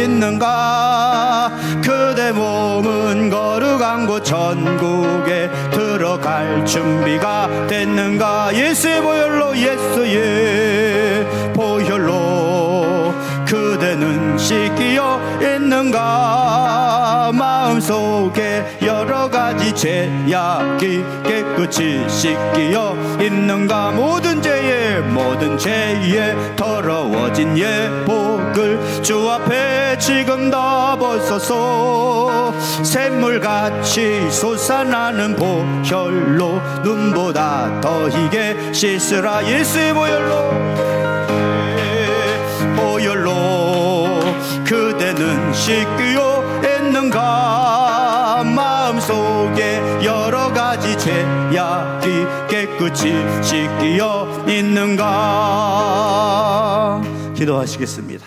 있는가? 그대 몸은 거룩한 곳 천국에 들어갈 준비가 됐는가? 예수의 보혈로 예수의 보혈로 그대는 씻기어 있는가? 마음속에 여러 가지 죄악이 깨끗이 씻기어 있는가? 모든 죄에 더러워진 예복을 주 앞에 지금 다 벗어서 샘물같이 솟아나는 보혈로 눈보다 더 희게 씻으라. 예수의 보혈로 그대는 씻기어 있는가? 마음속에 여러 가지 죄악이 깨끗이 씻기어 있는가? 기도하시겠습니다.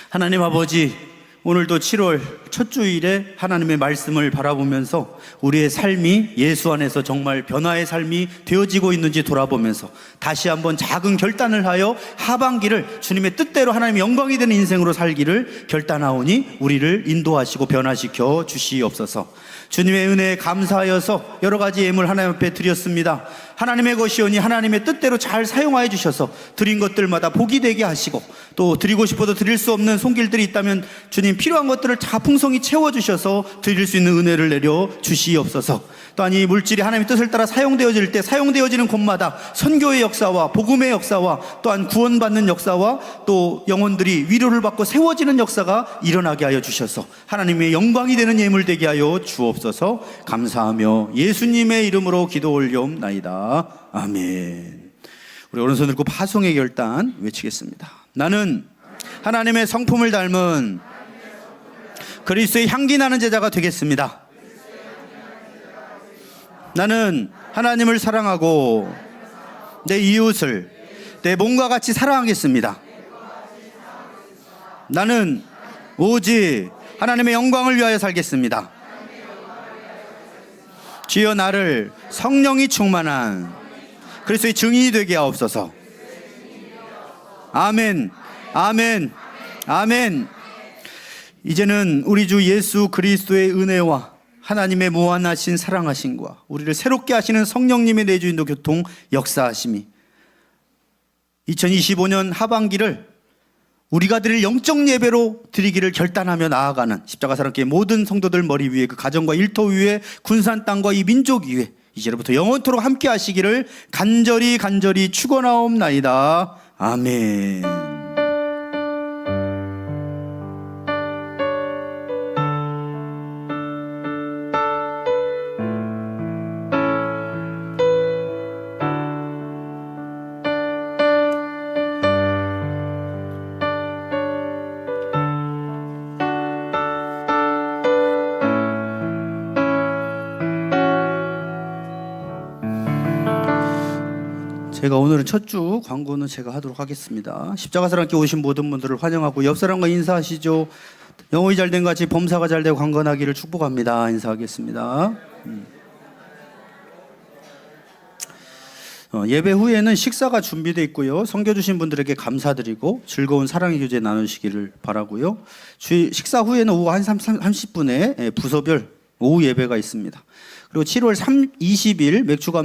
하나님 아버지, 오늘도 7월 첫 주일에 하나님의 말씀을 바라보면서 우리의 삶이 예수 안에서 정말 변화의 삶이 되어지고 있는지 돌아보면서 다시 한번 작은 결단을 하여 하반기를 주님의 뜻대로 하나님의 영광이 되는 인생으로 살기를 결단하오니 우리를 인도하시고 변화시켜 주시옵소서. 주님의 은혜에 감사하여서 여러 가지 예물 하나님 앞에 드렸습니다. 하나님의 것이오니 하나님의 뜻대로 잘 사용하여 주셔서 드린 것들마다 복이 되게 하시고, 또 드리고 싶어도 드릴 수 없는 손길들이 있다면 주님 필요한 것들을 다 풍성히 채워주셔서 드릴 수 있는 은혜를 내려 주시옵소서. 또한 이 물질이 하나님의 뜻을 따라 사용되어질 때 사용되어지는 곳마다 선교의 역사와 복음의 역사와 또한 구원받는 역사와 또 영혼들이 위로를 받고 세워지는 역사가 일어나게 하여 주셔서 하나님의 영광이 되는 예물 되게 하여 주옵소서. 감사하며 예수님의 이름으로 기도 올려옵나이다. 아멘. 우리 오른손 들고 파송의 결단 외치겠습니다. 나는 하나님의 성품을 닮은 그리스도의 향기 나는 제자가 되겠습니다. 나는 하나님을 사랑하고 내 이웃을 내 몸과 같이 사랑하겠습니다. 나는 오직 하나님의 영광을 위하여 살겠습니다. 주여 나를 성령이 충만한 그리스도의 증인이 되게 하옵소서. 아멘, 아멘, 아멘. 이제는 우리 주 예수 그리스도의 은혜와 하나님의 무한하신 사랑하심과 우리를 새롭게 하시는 성령님의 내주인도 교통 역사하심이 2025년 하반기를 우리가 드릴 영적 예배로 드리기를 결단하며 나아가는 십자가 사랑교회 모든 성도들 머리 위에 그 가정과 일터 위에 군산 땅과 이 민족 위에 이제로부터 영원토록 함께 하시기를 간절히 축원하옵나이다. 아멘. 제가 오늘은 첫 주 광고는 제가 하도록 하겠습니다. 십자가 사랑교회 오신 모든 분들을 환영하고 옆 사람과 인사하시죠. 영혼이 잘된 같이 범사가 잘되고 강건하기를 축복합니다. 인사하겠습니다. 예배 후에는 식사가 준비되어 있고요. 섬겨주신 분들에게 감사드리고 즐거운 사랑의 교제 나누시기를 바라고요. 식사 후에는 오후 1시 30분에 부서별 오후 예배가 있습니다. 그리고 7월 20일 맥주감